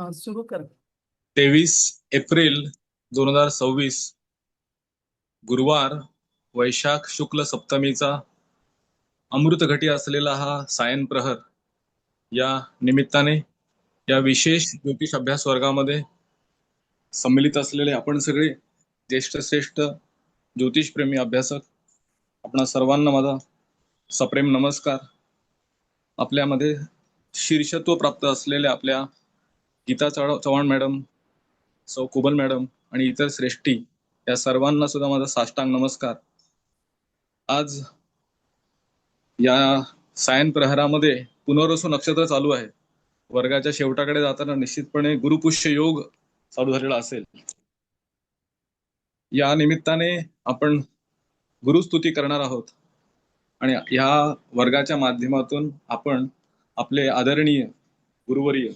सुरू कर. 23 एप्रिल 2026 गुरुवार, वैशाख शुक्ल सप्तमीचा अमृत घटी असलेला हा सायन प्रहर या निमित्ताने या विशेष ज्योतिष अभ्यास वर्गामध्ये सम्मिलित असलेले आपण सगळे ज्येष्ठ श्रेष्ठ ज्योतिषप्रेमी अभ्यासक, आपणा सर्वांना माझा सप्रेम नमस्कार. आपल्यामध्ये शीर्षत्व प्राप्त असलेल्या आपल्या गीता चव्हाण मॅडम, सौ कुबल मॅडम आणि इतर श्रेष्ठी या सर्वांना सुद्धा माझा साष्टांग नमस्कार. आज या सायन प्रहरामध्ये पुनर्वसू नक्षत्र चालू आहे. वर्गाच्या शेवटाकडे जाताना निश्चितपणे गुरुपुष्य योग चालू झालेला असेल. या निमित्ताने आपण गुरुस्तुती करणार आहोत आणि या वर्गाच्या माध्यमातून आपण आपले आदरणीय गुरुवर्य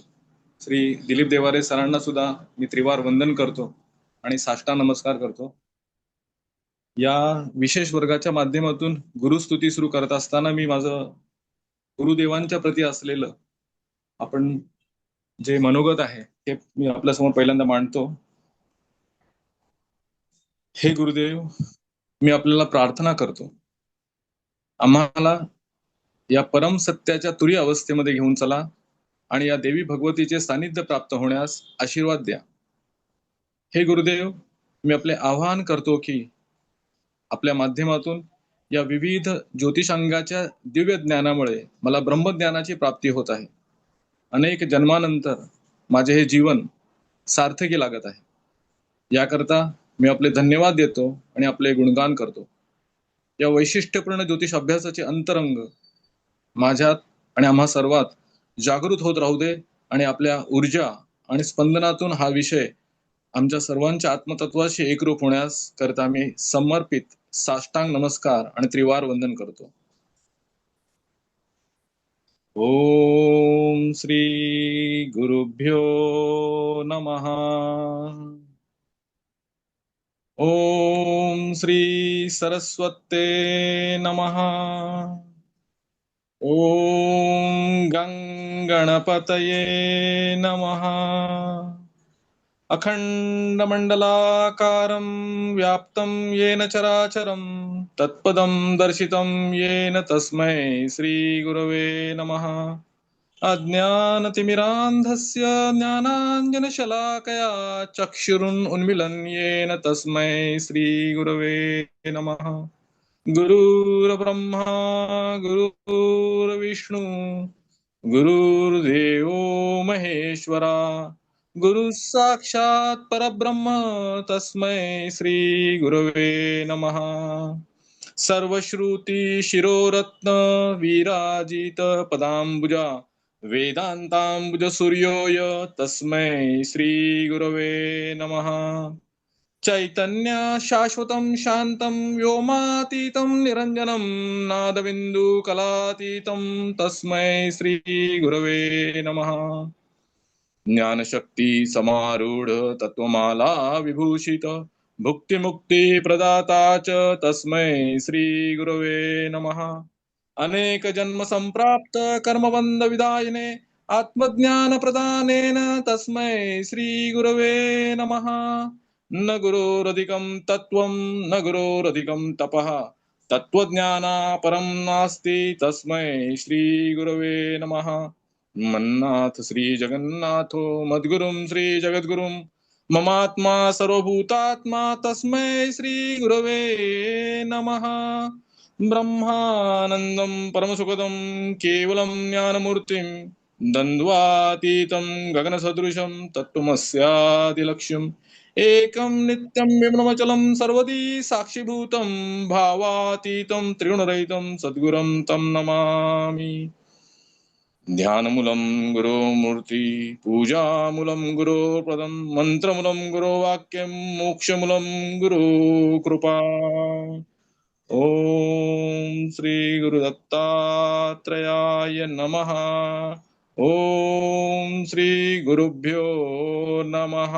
श्री दिलीप देवारे सरांना सुद्धा मी त्रिवार वंदन करतो आणि साष्टांग नमस्कार करतो. या विशेष वर्गाच्या माध्यमातून गुरुस्तुती सुरू करत असताना मी माझं गुरुदेवांच्या प्रती असलेलं आपण जे मनोगत आहे ते मी आपल्यासमोर पहिल्यांदा मांडतो. हे गुरुदेव, मी आपल्याला प्रार्थना करतो, आम्हाला या परम सत्याच्या तुरी अवस्थेमध्ये घेऊन चला आणि या देवी भगवतीचे सानिध्य प्राप्त होण्यास आशीर्वाद द्या. हे गुरुदेव, मी आपले आवाहन करतो की आपल्या माध्यमातून या विविध ज्योतिषांगाच्या दिव्य ज्ञानामुळे मला ब्रह्मज्ञानाची प्राप्ती होत आहे. अनेक जन्मानंतर माझे हे जीवन सार्थकी लागत आहे. याकरता मी आपले धन्यवाद देतो आणि आपले गुणगान करतो. या वैशिष्ट्यपूर्ण ज्योतिष अभ्यासाचे अंतरंग माझ्यात आणि आम्हा सर्वात जागृत होत राहू दे आणि आपल्या ऊर्जा आणि स्पंदनातून हा विषय आमच्या सर्वांच्या आत्मतत्वाशी एकरूप होण्यास करता मी समर्पित साष्टांग नमस्कार आणि त्रिवार वंदन करतो. ओम श्री गुरुभ्यो नमः. ओम श्री सरस्वते नमः. ओम गणपतये नमः. अखंडमंडलाकारं व्याप्तं येन चराचरं तत्पदं दर्शितं येन तस्मै श्रीगुरवे नमः. अज्ञानतिमिरान्धस्य ज्ञानाञ्जनशलाकया चक्षुरुन्मीलितं येन तस्मै श्रीगुरवे नमः. गुरुर्ब्रह्मा गुरुर्विष्णु गुरुर्देवो महेश्वरा गुरु साक्षात् परब्रह्म तस्मै श्री गुरवे नमः. सर्वश्रुति शिरोरत्न विराजित पदाम्बुजा वेदांताम्बुज सूर्योय तस्मै श्री गुरवे नमः. चैतन्य शाश्वतं शान्तं व्योमातीतं निरञ्जनं नादबिन्दु कलातीतं तस्मै श्री गुरवे नमः. ज्ञानशक्ति समारूढ तत्वमाला विभूषित भुक्तिमुक्ति प्रदाता च तस्मै श्री गुरवे नमः. अनेक जन्म संप्राप्त कर्मबंध विदायिने आत्मज्ञान प्रदानेन तस्मै श्री गुरवे नमः. न गुरोरधिकं तत्त्वं न गुरोरधिकं तपः तत्त्वज्ञाना परं नास्ति तस्मै श्री गुरवे नमः. मन्नाथ श्री जगन्नाथो मद्गुरुं श्री जगद्गुरुं ममात्मा सर्वभूतात्मा तस्मै श्री गुरवे नमः. ब्रह्मानन्दं परमसुखदं केवलं ज्ञानमूर्तिं द्वन्द्वातीतं गगनसदृशं तत्त्वमस्यादिलक्ष्यम् एकं नित्यं विमलमचलं सर्वदी साक्षिभूतं भावातीतं त्रिगुणरहितं सद्गुरुं तं नमामि. ध्यानमूलं गुरोमूर्ति पूजामूलं गुरोपदं मन्त्रमूलं गुरोवाक्यं मोक्षमूलं गुरुकृपा. ओम श्री गुरुदत्तात्रेयाय नमः. ओम श्री गुरुभ्यो नमः.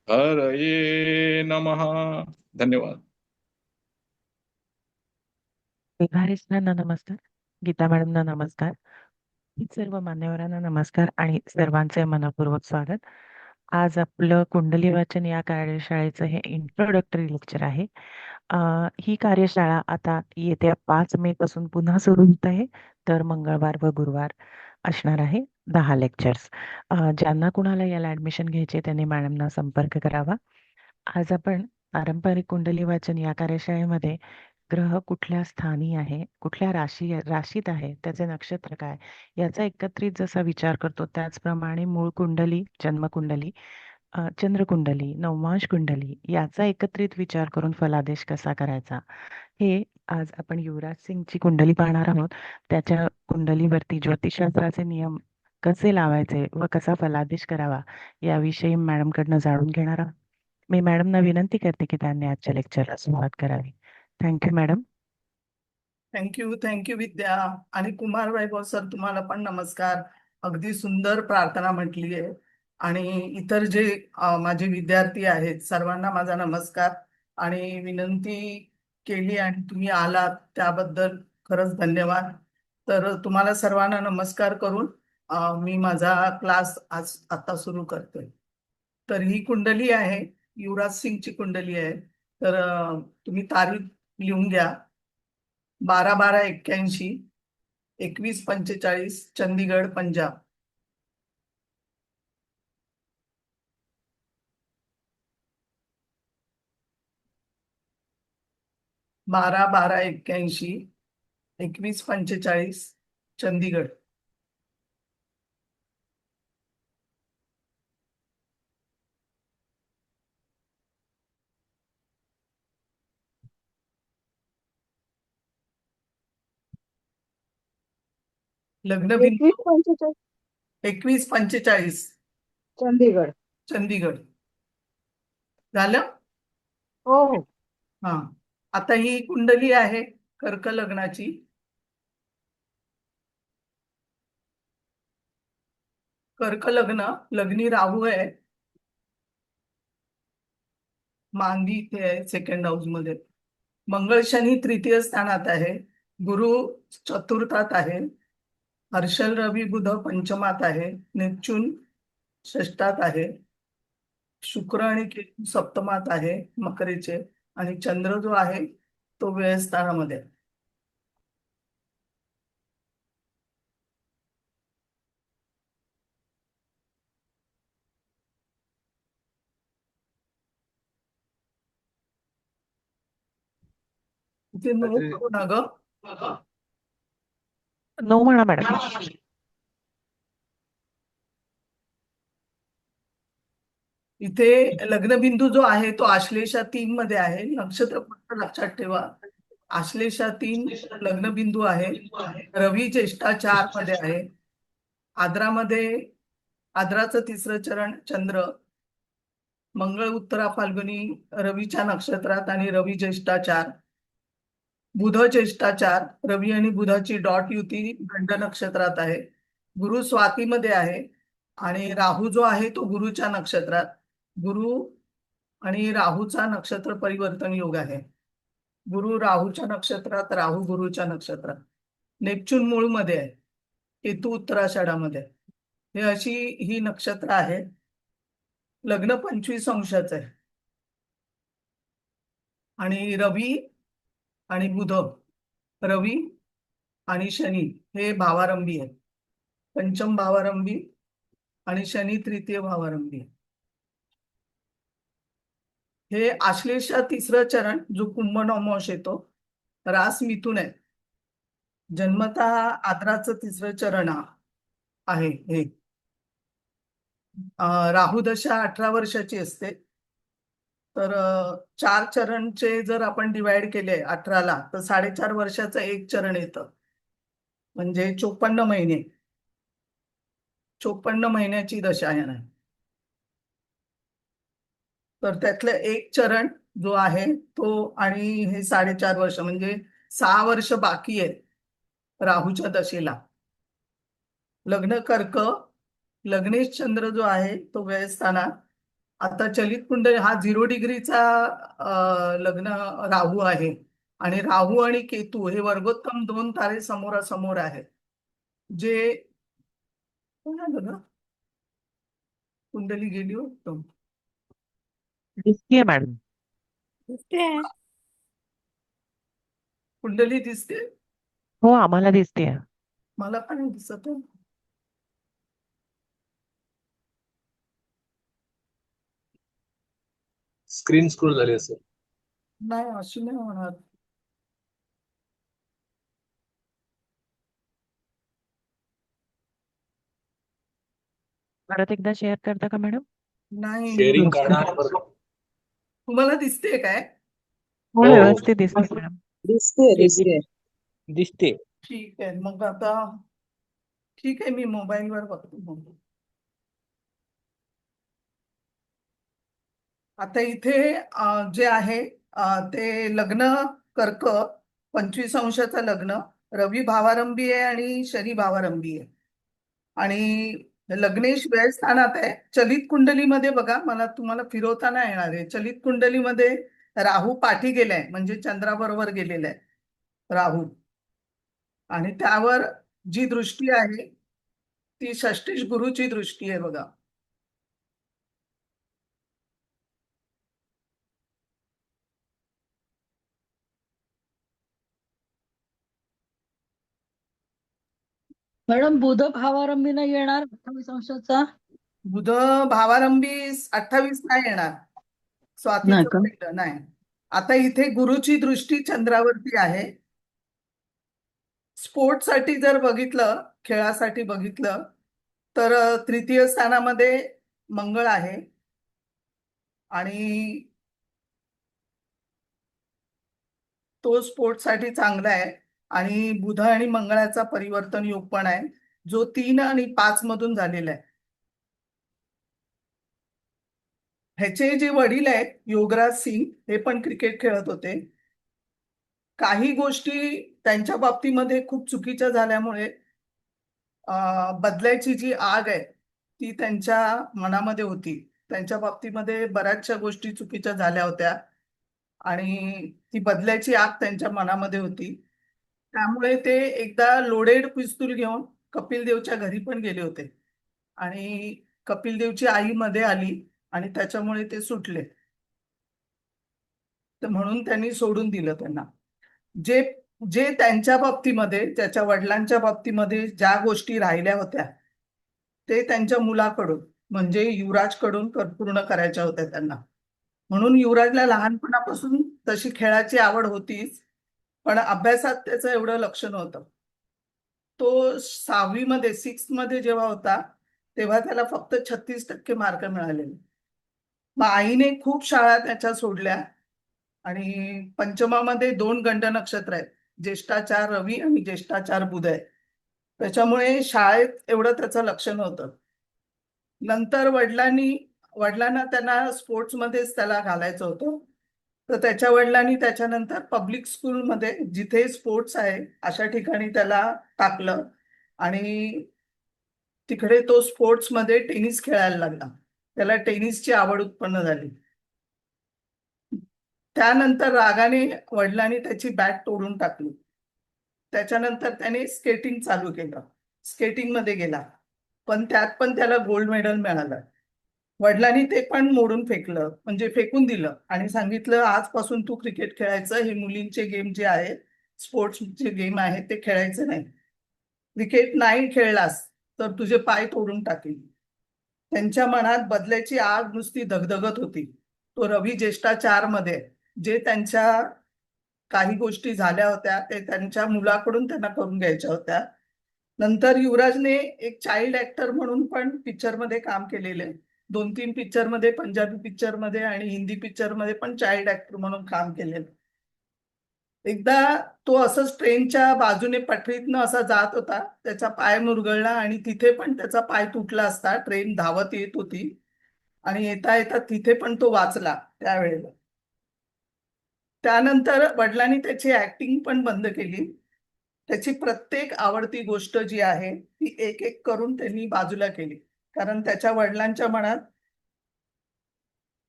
हरये नमः. धन्यवाद. देवारे सरांना नमस्कार. गीता मॅडमना नमस्कार. सर्व मान्यवरांना नमस्कार आणि सर्वांचे मनपूर्वक स्वागत. आज आपलं कुंडली वाचन या कार्यशाळेचं हे इंट्रोडक्टरी लेक्चर आहे. ही कार्यशाळा आता येत्या 5 मे पासून पुन्हा सुरू होत आहे. तर मंगळवार व गुरुवार असणार आहे 10 लेक्चर्स. ज्यांना कुणाला याला ऍडमिशन घ्यायचे त्यांनी मॅडमना संपर्क करावा. आज आपण पारंपरिक कुंडली वाचन या कार्यशाळेमध्ये ग्रह कुठल्या स्थानी आहे, कुठल्या राशीत आहे, त्याचे नक्षत्र काय, याचा एकत्रित जसा विचार करतो त्याचप्रमाणे मूळ कुंडली, जन्मकुंडली, चंद्रकुंडली, नवमांश कुंडली याचा एकत्रित विचार करून फलादेश कसा करायचा, हे आज आपण युवराज सिंगची कुंडली पाहणार आहोत. त्याच्या कुंडलीवरती ज्योतिषशास्त्राचे नियम कसे लावायचे व कसा फलादेश करावा याविषयी मॅडमकडनं जाणून घेणार आहोत. मी मॅडमना विनंती करते की त्यांनी आजच्या लेक्चरला सुरुवात करावी. Thank you madam. थँक्यू विद्या आणि कुमार वैभव सर, तुम्हाला पण नमस्कार. अगदी सुंदर प्रार्थना म्हटली आहे. आणि इतर जे माझे विद्यार्थी आहेत सर्वांना माझा नमस्कार आणि विनंती केली आणि तुम्ही आलात त्याबद्दल खरंच धन्यवाद. तर तुम्हाला सर्वांना नमस्कार करून मी माझा क्लास आज आता सुरू करते. तर ही कुंडली आहे, युवराज सिंगची कुंडली आहे. तर तुम्ही तारीख लिहून घ्या. 12/12/81, 2145, चंदीगड, पंजाब. बारा बारा 81, 2145, चंदीगड. लग्न बिंदू 2145 2145, चंदीगड. चंदीगड. झालं. हो हो. हा, आता ही कुंडली आहे कर्क लग्नाची. कर्क लग्न, लग्नी राहू आहे, मांगी इथे आहे सेकंड हाऊस मध्ये. मंगळ शनी तृतीय स्थानात आहे, गुरु चतुर्थात आहे, हर्षल रवी बुध पंचमात आहे, नेपच्यून षष्टात आहे, शुक्र आणि केतू सप्तमात आहे मकरेचे, आणि चंद्र जो आहे तो व्ययस्थानामध्ये आहे. इथे नऊ करू ना ग. नो म्हणा मॅडम. इथे लग्नबिंदू जो आहे तो आश्लेषा 3 मध्ये आहे. नक्षत्र फक्त लक्षात ठेवा, आश्लेषा 3 लग्नबिंदू आहे. रवी ज्येष्ठा 4 मध्ये आहे. आद्रामध्ये, आद्राचं तिसरं चरण चंद्र, मंगळ उत्तरा फाल्गुनी रवीच्या नक्षत्रात आणि रवी ज्येष्ठा 4, बुध ज्येष्ठा 4, रवी आणि बुधाची डॉट युती गंड नक्षत्रात आहे. गुरु स्वातीमध्ये आहे आणि राहू जो आहे तो गुरुच्या नक्षत्रात. गुरु आणि राहूचा नक्षत्र परिवर्तन योग आहे. गुरु राहूच्या नक्षत्रात, राहू गुरुच्या नक्षत्रात. नेपच्यून मूळ मध्ये आहे, केतू उत्तराषाढामध्ये. हे अशी ही नक्षत्र आहे. लग्न 25 अंशाचं आहे आणि रवी आणि बुध, रवी आणि शनी हे भावारंभी आहे, पंचम भावारंभी, आणि शनी तृतीय भावारंभी. हे आश्लेषा तिसरं चरण जो कुंभ नवमांश येतो, रास मिथुन आहे. जन्मतः आद्राचं तिसरं चरण आहे हे. राहू दशा 18 वर्षाची असते. तर 4 चरणचे जर आपण डिवाइड केले 18ला तर 4.5 वर्षाचं एक चरण येतं, म्हणजे 54 महिने. 54 महिन्याची दशा आहे ना. तर त्यातलं एक चरण जो आहे तो, आणि हे 4.5 वर्ष म्हणजे 6 वर्ष बाकी आहेत राहूच्या दशेला. लग्न कर्क, लग्नेश चंद्र जो आहे तो व्ययस्थानात. आता चलित कुंडली हा 0 डिग्रीचा लग्न राहू आहे, आणि राहू आणि केतू हे वर्गोत्तम 2 तारे समोरासमोर आहेत, जे कोण आलं ना? कुंडली गेली होतो. दिसतीये मॅडम. दिसते. कुंडली दिसते. हो, आम्हाला दिसतेय. मला पण नाही दिसत आहे. स्क्रीन स्क्रोल झाली असेल. नाही, अशी नाही होणार. परत एकदा शेअर करता का मॅडम? नाही. शेअरिंग दिसते. काढा बरं. तुम्हाला दिसते काय? हो, हो. व्यवस्थित दिसते मॅडम. दिसते. दिसते. ठीक आहे, मग आता ठीक आहे, मी मोबाईलवर बघतो मग. आता इथे जे आहे ते लग्न कर्क 25 अंशाचं लग्न, रवी भावारंभी आहे आणि शनी भावारंभी आहे. आणि लग्नेश व्यय स्थानात आहे. चलित कुंडलीमध्ये बघा, मला तुम्हाला फिरवताना येणार आहे. चलित कुंडलीमध्ये राहू पाठी गेलाय, म्हणजे चंद्राबरोबर गेलेला आहे राहू. आणि त्यावर जी दृष्टी आहे ती षष्टिश गुरुची दृष्टी आहे बघा. मॅडम बुध भावारंभी नाही येणार 28 अंशाचा? बुध भावारंभी 28 नाही येणार. नाही स्वातीचं का? पहिलं नाही. आता इथे गुरुची दृष्टी चंद्रावरती आहे. स्पोर्ट्स साठी जर बघितलं, खेळासाठी बघितलं, तर तृतीय स्थानामध्ये मंगळ आहे. आणि तो स्पोर्ट्स साठी चांगला आहे. आणि बुध आणि मंगळाचा परिवर्तन योग पण आहे, जो 3 आणि 5 मधून झालेला आहे. ह्याचे जे वडील आहेत योगराज सिंग, हे पण क्रिकेट खेळत होते. काही गोष्टी त्यांच्या बाबतीमध्ये खूप चुकीच्या झाल्यामुळे बदलायची जी आग आहे ती त्यांच्या मनामध्ये होती. त्यांच्या बाबतीमध्ये बऱ्याचशा गोष्टी चुकीच्या झाल्या होत्या आणि ती बदलायची आग त्यांच्या मनामध्ये होती. त्यामुळे ते एकदा लोडेड पिस्तूल घेऊन कपिल देवच्या घरी पण गेले होते. आणि कपिल देवची आई मध्ये आली आणि त्याच्यामुळे ते सुटले. तर म्हणून त्यांनी सोडून दिलं त्यांना. जे जे त्यांच्या बाबतीमध्ये, त्याच्या वडिलांच्या बाबतीमध्ये ज्या गोष्टी राहिल्या होत्या ते त्यांच्या मुलाकडून म्हणजे युवराजकडून पूर्ण करायच्या होत्या त्यांना. म्हणून युवराजला लहानपणापासून तशी खेळाची आवड होतीच, पण अभ्यासात त्याचं एवढं लक्ष नव्हतं. तो 6वी मध्ये 6 मध्ये जेव्हा होता तेव्हा त्याला फक्त 36% मार्क मिळाले. मग आईने खूप शाळा त्याच्या सोडल्या. आणि पंचमामध्ये 2 गंड नक्षत्र आहेत, ज्येष्ठाचार रवी आणि ज्येष्ठाचार बुध आहे. त्याच्यामुळे शाळेत एवढं त्याचं लक्ष नव्हतं. नंतर वडिलांना त्यांना स्पोर्ट्समध्येच त्याला घालायचं होतं. तर त्याच्या वडिलांनी त्याच्यानंतर पब्लिक स्कूलमध्ये जिथे स्पोर्ट्स आहे अशा ठिकाणी त्याला टाकलं. आणि तिकडे तो स्पोर्ट्समध्ये टेनिस खेळायला लागला. त्याला टेनिसची आवड उत्पन्न झाली. त्यानंतर रागाने वडिलांनी त्याची बॅट तोडून टाकली. त्याच्यानंतर त्याने स्केटिंग चालू केलं. स्केटिंग मध्ये गेला, पण त्यात पण त्याला गोल्ड मेडल मिळालं. वडिलांनी ते पण मोडून फेकलं, म्हणजे फेकून दिलं आणि सांगितलं आजपासून तू क्रिकेट खेळायचं, हे मुलींचे गेम जे आहेत, स्पोर्ट्सचे गेम आहेत ते खेळायचं नाही. क्रिकेट नाही खेळलास तर तुझे पाय तोडून टाकेल. त्यांच्या मनात बदलायची आग नुसती धगधगत होती. तो रवी ज्येष्ठाचार मध्ये, जे त्यांच्या काही गोष्टी झाल्या होत्या ते त्यांच्या मुलाकडून त्यांना करून घ्यायच्या होत्या. नंतर युवराजने एक चाइल्ड ऍक्टर म्हणून पण पिक्चर मध्ये काम केलेले. 2-3 पिक्चर मध्ये, पंजाबी पिक्चर मध्ये आणि हिंदी पिक्चर मध्ये पण चाइल्ड ऍक्टर म्हणून काम केलेलं. एकदा तो असंच ट्रेनच्या बाजूने पटरीतनं असा जात होता, त्याचा पाय मुरगळला आणि तिथे पण त्याचा पाय तुटला असता. ट्रेन धावत येत होती आणि येता येता तिथे पण तो वाचला त्यावेळेला. त्यानंतर वडिलांनी त्याची ऍक्टिंग पण बंद केली. त्याची प्रत्येक आवडती गोष्ट जी आहे ती एक एक करून त्यांनी बाजूला केली. कारण त्याच्या वडिलांच्या मनात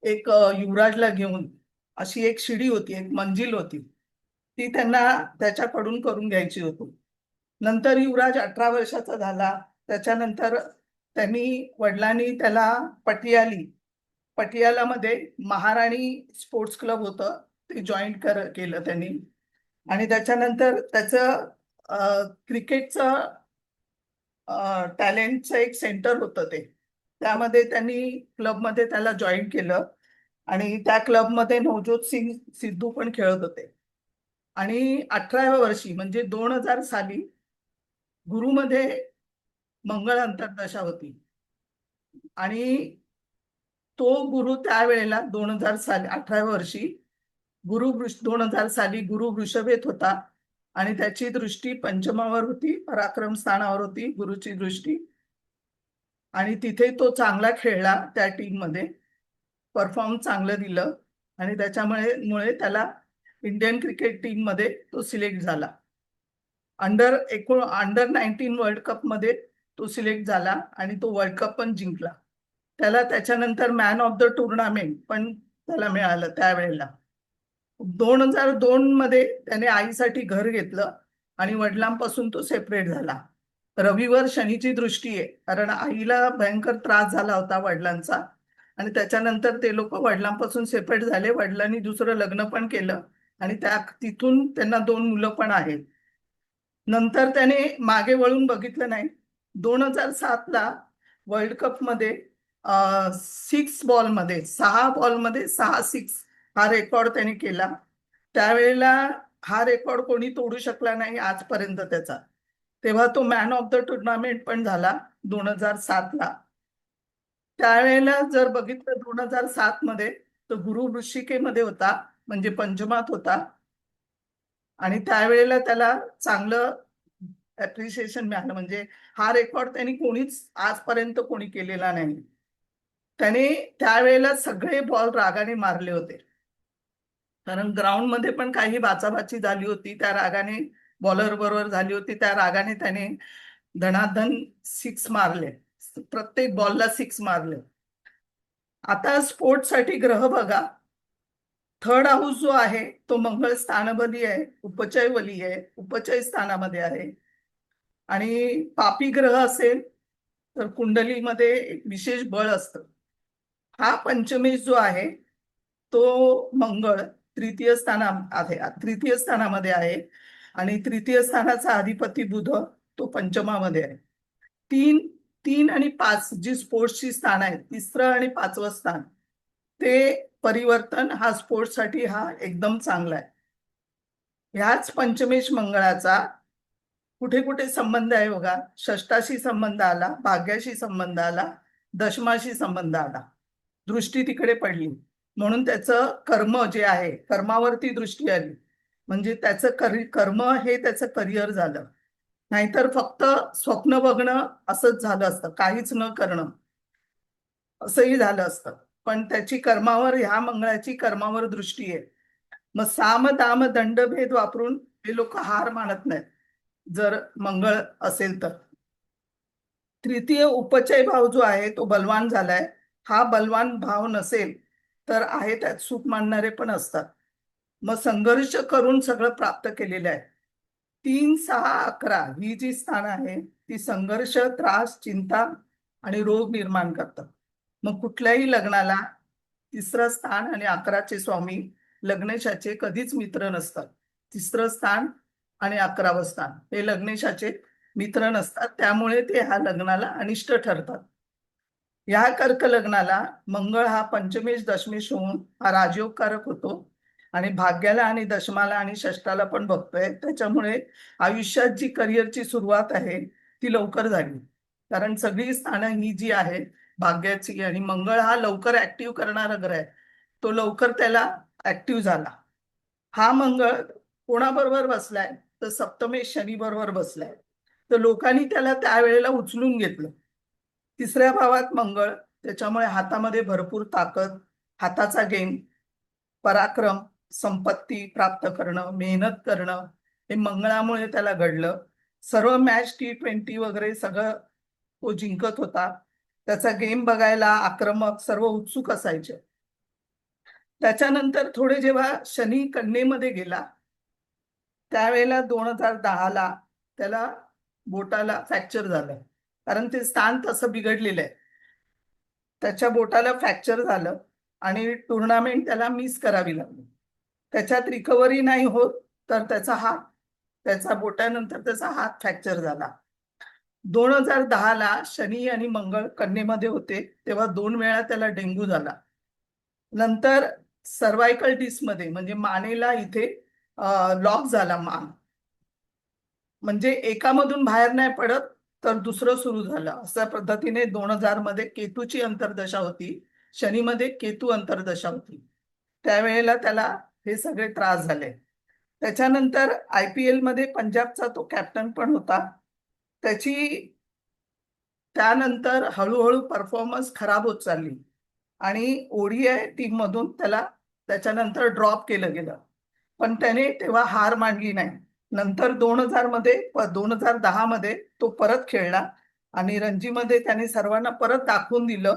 एक युवराजला घेऊन अशी एक शिडी होती, एक मंजिल होती, ती त्यांना त्याच्याकडून करून घ्यायची होती. नंतर युवराज 18 वर्षाचा झाला. त्याच्यानंतर वडिलांनी त्याला पटियालामध्ये महाराणी स्पोर्ट्स क्लब होतं ते जॉईन केलं त्यांनी. आणि त्याच्यानंतर त्याचं क्रिकेटचं टॅलेंटचं एक सेंटर होतं त्यामध्ये त्यांनी क्लबमध्ये त्याला जॉईन केलं. आणि त्या क्लबमध्ये नवज्योत सिंग सिद्धू पण खेळत होते. आणि 18व्या वर्षी म्हणजे 2000 साली गुरुमध्ये मंगळ अंतर्दशा होती. आणि तो गुरु त्यावेळेला 2000 साली 18व्या वर्षी 2000 साली गुरु वृषभेत होता. आणि त्याची दृष्टी पंचमावर होती, पराक्रम स्थानावर होती गुरुची दृष्टी. आणि तिथे तो चांगला खेळला, त्या टीम मध्ये परफॉर्म चांगलं दिलं. आणि त्याच्यामुळे त्याला इंडियन क्रिकेट टीम मध्ये तो सिलेक्ट झाला. अंडर 19 वर्ल्ड कप मध्ये तो सिलेक्ट झाला आणि तो वर्ल्ड कप पण जिंकला. त्याला त्याच्यानंतर मॅन ऑफ द टुर्नामेंट पण त्याला मिळालं त्यावेळेला. 2002 मध्ये त्याने आईसाठी घर घेतलं आणि वडिलांपासून तो सेपरेट झाला. रविवर शनीची दृष्टी आहे, कारण आईला भयंकर त्रास झाला होता वडिलांचा. आणि त्याच्यानंतर ते लोक वडिलांपासून सेपरेट झाले. वडिलांनी दुसरं लग्न पण केलं आणि तिथून त्यांना 2 मुलं पण आहेत. नंतर त्याने मागे वळून बघितलं नाही. 2007 ला वर्ल्ड कप मध्ये 6 बॉलमध्ये 6 सिक्स हा रेकॉर्ड त्याने केला. त्यावेळेला हा रेकॉर्ड कोणी तोडू शकला नाही आजपर्यंत त्याचा. तेव्हा तो मॅन ऑफ द टुर्नामेंट पण झाला 2007 ला. त्यावेळेला जर बघितलं 2007 मध्ये तो गुरु वृश्चिकेमध्ये होता, म्हणजे पंचमात होता. आणि त्यावेळेला त्याला चांगलं अप्रिशिएशन मिळालं. म्हणजे हा रेकॉर्ड त्यांनी कोणीच आजपर्यंत कोणी केलेला नाही. त्याने त्यावेळेला सगळे बॉल रागाने मारले होते, कारण ग्राउंड मध्ये पण काही बाचाबाची झाली होती, त्या रागाने बॉलर बरोबर झाली होती. त्या रागाने त्याने धनाधन 6 मारले, प्रत्येक बॉलला 6 मारले. आता स्पोर्ट्स साठी ग्रह बघा. 3rd हाऊस जो आहे तो मंगळ स्थानबली आहे, उपचयवली आहे, उपचय स्थानामध्ये आहे. आणि पापी ग्रह असेल तर कुंडलीमध्ये एक विशेष बळ असतं. हा पंचमेश जो आहे तो मंगळ तृतीय स्थानामध्ये आहे. आणि तृतीय स्थानाचा अधिपती बुध तो पंचमामध्ये आहे. 3 आणि 5 जी स्पोर्ट्सची स्थान आहेत, 3रं आणि 5वं स्थान, ते परिवर्तन हा स्पोर्ट्ससाठी हा एकदम चांगला आहे. ह्याच पंचमेश मंगळाचा कुठे कुठे संबंध आहे बघा. षष्ठाशी संबंध आला, भाग्याशी संबंध आला, दशमाशी संबंध आला. दृष्टी तिकडे पडली म्हणून त्याचं कर्म जे आहे, कर्मावरती दृष्टी आली, म्हणजे त्याचं कर्म हे त्याचं करिअर झालं. नाहीतर फक्त स्वप्न बघणं असंच झालं असतं, काहीच न करणं असंही झालं असतं. पण त्याची कर्मावर, ह्या मंगळाची कर्मावर दृष्टी आहे. मग साम दाम दंडभेद वापरून हे लोक हार मानत नाहीत जर मंगळ असेल तर. तृतीय उपचय भाव जो आहे तो बलवान झालाय. हा बलवान भाव नसेल तर आहे त्यात सुख मानणारे पण असतात. मग संघर्ष करून सगळं प्राप्त केलेलं आहे. 3, 6, 11 ही जी स्थान आहे ती संघर्ष, त्रास, चिंता आणि रोग निर्माण करतात. मग कुठल्याही लग्नाला 3रं स्थान आणि 11चे स्वामी लग्नेशाचे कधीच मित्र नसतात. 3रं स्थान आणि 11वं स्थान हे लग्नेशाचे मित्र नसतात, त्यामुळे ते ह्या लग्नाला अनिष्ट ठरतात. या कर्क लग्नाला मंगळ हा पंचमेश दशमेश होऊन हा राजयोगकारक होतो. आणि भाग्याला आणि दशमाला आणि षष्ठाला पण बघतोय. त्याच्यामुळे आयुष्यात जी करिअरची सुरुवात आहे ती लवकर झाली, कारण सगळी स्थानं ही जी आहे भाग्याची, आणि मंगळ हा लवकर ऍक्टिव्ह करणारा ग्रह आहे, तो लवकर त्याला ऍक्टिव्ह झाला. हा मंगळ कोणाबरोबर बसलाय तर सप्तमेश शनी बरोबर बसलाय. तर लोकांनी त्याला त्यावेळेला उचलून घेतलं. 3ऱ्या भावात मंगळ, त्याच्यामुळे हातामध्ये भरपूर ताकद, हाताचा गेम, पराक्रम, संपत्ती प्राप्त करणं, मेहनत करणं हे मंगळामुळे त्याला घडलं. सर्व मॅच T20 वगैरे सगळं तो जिंकत होता. त्याचा गेम बघायला आक्रमक सर्व उत्सुक असायचे. त्याच्यानंतर थोडे जेव्हा शनी कन्येमध्ये गेला त्यावेळेला 2010 ला त्याला बोटाला फ्रॅक्चर झालं. कारण ते स्थान तसं बिघडलेलं आहे. त्याच्या बोटाला फ्रॅक्चर झालं आणि टुर्नामेंट त्याला मिस करावी लागली. त्याच्यात रिकव्हरी नाही होत तर त्याचा बोटानंतर त्याचा हात फ्रॅक्चर झाला. 2010ला शनी आणि मंगळ कन्येमध्ये होते तेव्हा 2 वेळा त्याला डेंग्यू झाला. नंतर सर्वायकल डिस्कमध्ये म्हणजे मानेला इथे लॉक झाला मान, म्हणजे एकामधून बाहेर नाही पडत तर दुसरं सुरू झालं. अशा पद्धतीने 2000 मध्ये केतूची अंतर्दशा होती, शनीमध्ये केतू अंतर्दशा होती. त्यावेळेला त्याला हे सगळे त्रास झाले. त्याच्यानंतर IPL मध्ये पंजाबचा तो कॅप्टन पण होता. त्यानंतर हळूहळू परफॉर्मन्स खराब होत चालली आणि ODI टीम मधून त्याला त्याच्यानंतर ड्रॉप केलं गेलं. पण त्याने तेव्हा हार मानली नाही. नंतर 2010 मध्ये तो परत खेळला आणि रणजीमध्ये त्याने सर्वांना परत दाखवून दिलं.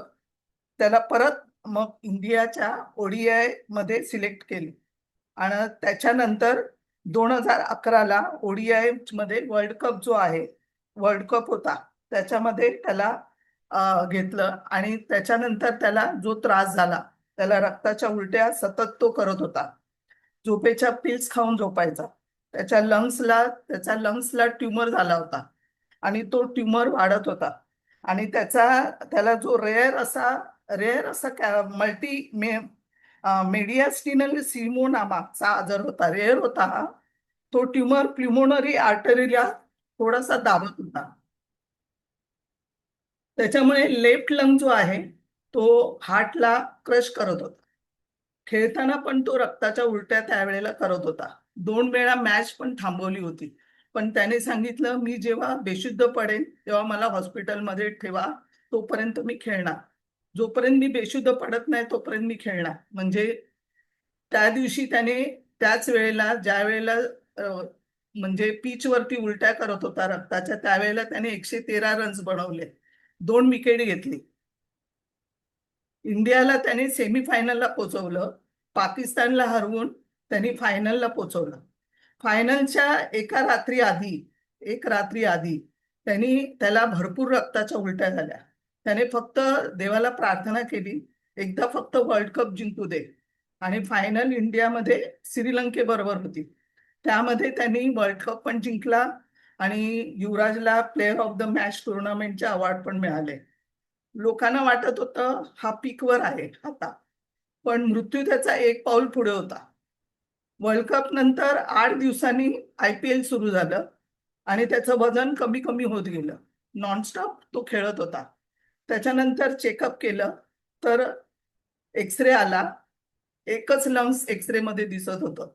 त्याला परत मग इंडियाच्या ODI मध्ये सिलेक्ट केले आणि त्याच्यानंतर 2011ला ODI मध्ये वर्ल्ड कप जो आहे, वर्ल्ड कप होता त्याच्यामध्ये त्याला घेतलं आणि त्याच्यानंतर त्याला जो त्रास झाला, त्याला रक्ताच्या उलट्या सतत तो करत होता. झोपेच्या पिल्स खाऊन झोपायचा. त्याच्या लंग्सला ट्यूमर झाला होता आणि तो ट्यूमर वाढत होता आणि त्याला जो रेअर असा मल्टी मेडियास्टिनल सिमोनामाचा आजार होता, रेअर होता हा. तो ट्यूमर प्ल्युमोनरी आर्टरीला थोडासा दाबत होता. त्याच्यामुळे लेफ्ट लंग जो आहे तो हार्टला क्रश करत होता. खेळताना पण तो रक्ताच्या उलट्या त्यावेळेला करत होता. 2 वेळा मॅच पण थांबवली होती. पण त्याने सांगितलं, मी जेव्हा बेशुद्ध पडेन तेव्हा मला हॉस्पिटलमध्ये ठेवा, तोपर्यंत मी खेळणार. जोपर्यंत मी बेशुद्ध पडत नाही तोपर्यंत मी खेळणार. म्हणजे त्या दिवशी त्याने त्याच वेळेला ज्या वेळेला म्हणजे पिच वरती उलट्या करत होता रक्ताच्या, त्यावेळेला त्याने 113 रन्स बनवले, 2 विकेट घेतली. इंडियाला त्याने सेमीफायनलला पोहोचवलं. पाकिस्तानला हरवून त्यांनी फायनलला पोहोचवलं. फायनलच्या एक रात्री आधी त्याला भरपूर रक्ताच्या उलट्या झाल्या. त्याने फक्त देवाला प्रार्थना केली, एकदा फक्त वर्ल्ड कप जिंकू दे. आणि फायनल इंडियामध्ये श्रीलंकेबरोबर होती. त्यामध्ये त्यांनी वर्ल्ड कप पण जिंकला आणि युवराजला प्लेअर ऑफ द मॅच टुर्नामेंटचे अवॉर्ड पण मिळाले. लोकांना वाटत होतं हा पीकवर आहे आता, पण मृत्यू त्याचा 1 पाऊल पुढे होता. वर्ल्ड कप नंतर 8 दिवसांनी IPL सुरू झालं आणि त्याचं वजन कमी कमी होत गेलं. नॉनस्टॉप तो खेळत होता. त्याच्यानंतर चेकअप केलं तर एक्सरे आला. एकच लंग्स एक्सरे मध्ये दिसत होतं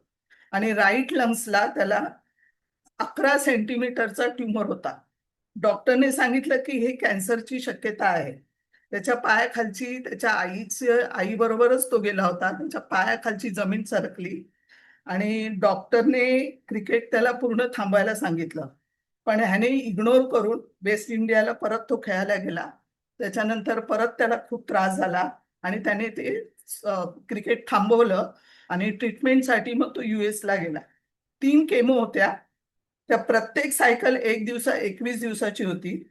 आणि राईट लंग्सला त्याला 11 सेंटीमीटरचा ट्यूमर होता. डॉक्टरने सांगितलं की हे कॅन्सरची शक्यता आहे. त्याच्या पायाखालची त्याच्या आईबरोबरच तो गेला होता. त्याच्या पायाखालची जमीन सरकली आणि डॉक्टरने क्रिकेट त्याला पूर्ण थांबायला सांगितलं. पण ह्याने इग्नोर करून वेस्ट इंडियाला परत तो खेळायला गेला. त्याच्यानंतर परत त्याला खूप त्रास झाला आणि त्याने ते क्रिकेट थांबवलं आणि ट्रीटमेंटसाठी मग तो US ला गेला. 3 केमो होत्या. त्या प्रत्येक सायकल 21 दिवसाची होती.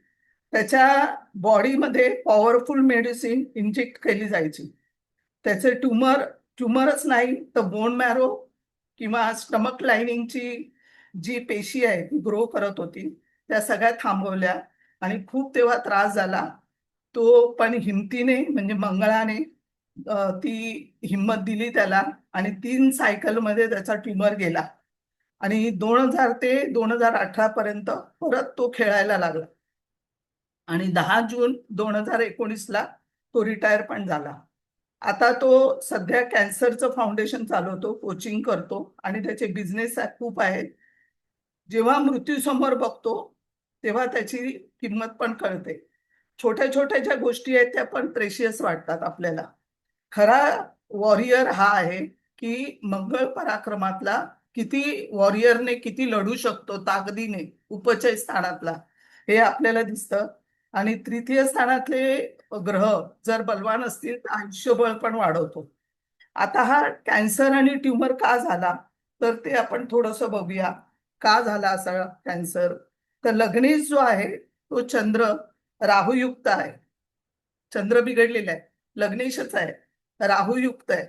त्याच्या बॉडीमध्ये पॉवरफुल मेडिसिन इंजेक्ट केली जायची. त्याचे ट्यूमरच नाही तर बोन मॅरो किंवा स्टमक लाइनिंगची जी पेशी आहे ती ग्रो करत होती, त्या सगळ्या थांबवल्या आणि खूप तेव्हा त्रास झाला. तो पण हिमतीने म्हणजे मंगळाने ती हिंमत दिली त्याला आणि 3 सायकलमध्ये त्याचा ट्यूमर गेला आणि 2000 ते 2018 पर्यंत परत तो खेळायला लागला आणि 10 जून 2019ला तो रिटायर पण झाला. आता तो सध्या कॅन्सरचं फाउंडेशन चालवतो, कोचिंग करतो आणि त्याचे बिझनेस खूप आहेत. जेव्हा मृत्यू समोर बघतो तेव्हा त्याची किंमत पण कळते. छोट्या छोट्या ज्या गोष्टी आहेत त्या पण प्रेशियस वाटतात आपल्याला. खरा वॉरियर हा आहे की मंगळ पराक्रमातला किती वॉरियरने किती लढू शकतो ताकदीने उपचय स्थानातला, हे आपल्याला दिसतं. आणि तृतीय स्थानातले ग्रह जर बलवान असतील तर आयुष्यबळ पण वाढवतो. आता हा कॅन्सर आणि ट्यूमर का झाला तर ते आपण थोडंसं बघूया. का झाला असा कॅन्सर? तर लग्नेश जो आहे तो चंद्र राहुयुक्त आहे, चंद्र बिघडलेला आहे, लग्नेशच आहे, राहुयुक्त आहे,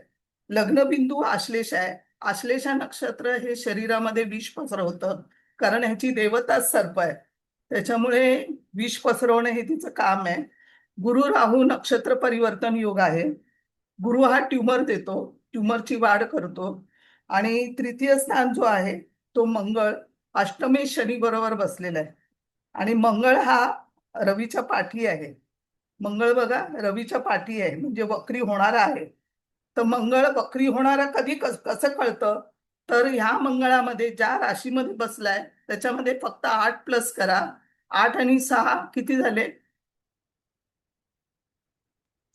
लग्नबिंदू आश्लेष आहे. आश्लेषा नक्षत्र हे शरीरामध्ये विष पसरवतं, कारण ह्याची देवताच सर्प आहे, त्याच्यामुळे विष पसरवणं हे तिचं काम आहे. गुरु राहू नक्षत्र परिवर्तन योग आहे. गुरु हा ट्यूमर देतो, ट्यूमरची वाढ करतो. आणि तृतीय स्थान जो आहे तो मंगळ अष्टमेश शनी बरोबर बसलेला आहे. आणि मंगळ हा रवीच्या पाठी आहे. मंगळ बघा रवीच्या पाठी आहे, म्हणजे वक्री होणारा आहे. तर मंगळ वक्री होणारा कधी कसं कळतं, तर ह्या मंगळामध्ये ज्या राशीमध्ये बसलाय त्याच्यामध्ये फक्त 8 प्लस करा. 8 आणि 6 किती झाले?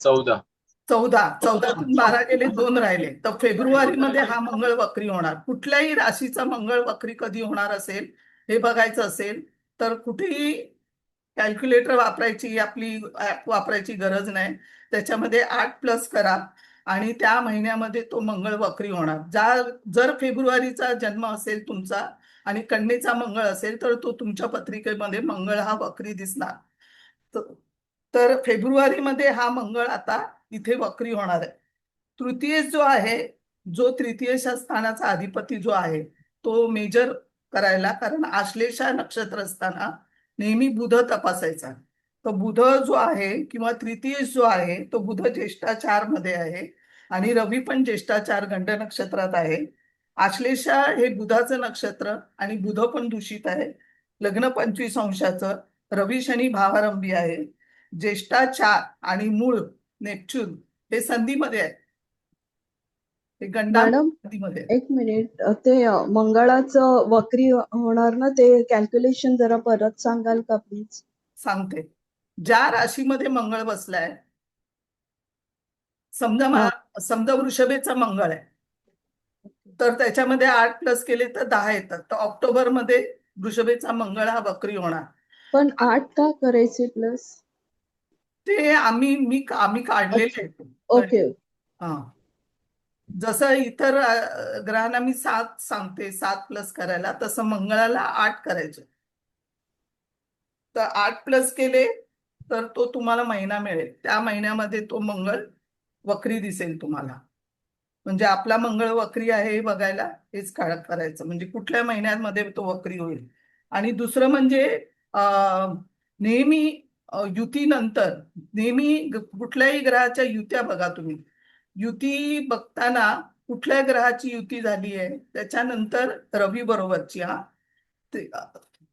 14. 14तून 12 गेले, 2 राहिले. तर फेब्रुवारीमध्ये हा मंगळ वक्री होणार. कुठल्याही राशीचा मंगळ वक्री कधी होणार असेल हे बघायचं असेल तर कुठेही कॅल्क्युलेटर वापरायची, आपली ऍप वापरायची गरज नाही. त्याच्यामध्ये 8 प्लस करा आणि त्या महिन्यामध्ये तो मंगळ वक्री होणार. जर फेब्रुवारीचा जन्म असेल तुमचा आणि कन्येचा मंगळ असेल तर तो तुमच्या पत्रिकेमध्ये मंगळ हा वक्री दिसणार. तर फेब्रुवारीमध्ये हा मंगळ आता इथे वक्री होणार आहे. तृतीय जो आहे, जो तृतीय स्थानाचा अधिपती जो आहे तो मेजर करायला, कारण आश्लेषा नक्षत्र असताना नेहमी बुध तपासायचा. तर बुध जो आहे किंवा तृतीय जो आहे तो बुध ज्येष्ठाचार मध्ये आहे आणि रवी पण ज्येष्ठाचार गंड नक्षत्रात आहे. आश्लेषा हे बुधाचं नक्षत्र आणि बुध पण दूषित आहे. लग्न 25 अंशाचं, रवी शनी भावारंभी आहे. ज्येष्ठाचार आणि मूळ नेपच्यून हे संधीमध्ये आहे, हे मॅडम संधीमध्ये आहे. एक मिनिट, ते मंगळाचं वक्री होणार ना, ते कॅल्क्युलेशन जरा परत सांगाल का प्लीज? सांगते. ज्या राशीमध्ये मंगळ बसलाय, समजा समजा वृषभेचा मंगळ आहे, तर त्याच्यामध्ये 8 प्लस केले तर 10 येतात. तर ऑक्टोबर मध्ये वृषभेचा मंगळ हा वक्री होणार. पण 8 का करायचे प्लस? ते आम्ही काढलेले आहेत. ओके. हा, जसं इतर ग्रहांना मी 7 सांगते 7 प्लस करायला, तसं मंगळाला 8 करायचे. तर 8 प्लस केले तर तो तुम्हाला महिना मिळेल. त्या महिन्यामध्ये तो मंगळ वक्री दिसेल तुम्हाला. म्हणजे आपला मंगळ वक्री आहे हे बघायला हेच करायचं, म्हणजे कुठल्या महिन्यामध्ये तो वक्री होईल. आणि दुसरं म्हणजे नेहमी युतीनंतर नेहमी कुठल्याही ग्रहाच्या युत्या बघा तुम्ही. युती बघताना कुठल्या ग्रहाची युती झाली आहे त्याच्यानंतर रवी बरोबरची,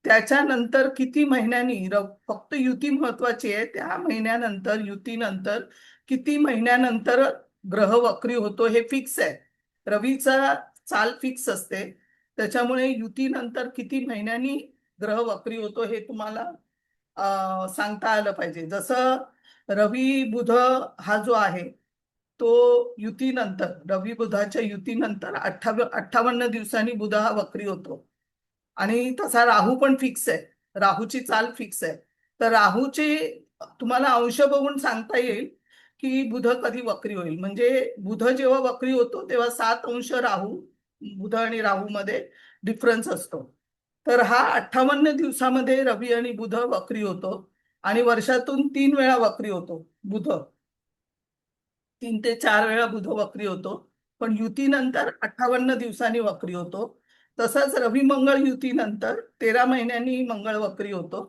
त्याच्यानंतर किती महिन्यांनी, फक्त युती महत्वाची आहे, त्या महिन्यानंतर युतीनंतर किती महिन्यानंतर ग्रह वक्री होतो हे फिक्स आहे. रवीचा चाल फिक्स असते, त्याच्यामुळे युतीनंतर किती महिन्यांनी ग्रह वक्री होतो हे तुम्हाला सांगता आलं पाहिजे. जसं रवी बुध हा जो आहे तो युतीनंतर, रवी बुधाच्या युतीनंतर 58 दिवसांनी बुध हा वक्री होतो. आणि तसा राहू पण फिक्स आहे, राहूची चाल फिक्स आहे. तर राहूची तुम्हाला अंश बघून सांगता येईल की बुध कधी वक्री होईल. म्हणजे बुध जेव्हा वक्री होतो तेव्हा 7 अंश राहू, बुध आणि राहू मध्ये डिफरन्स असतो. तर हा 58 दिवसामध्ये रवी आणि बुध वक्री होतो आणि वर्षातून 3 वेळा वक्री होतो बुध. 3 ते 4 वेळा बुध वक्री होतो, पण युतीनंतर 58 दिवसांनी वक्री होतो. तसंच रवी मंगळ युतीनंतर 13 महिन्यांनी मंगळ वक्री होतो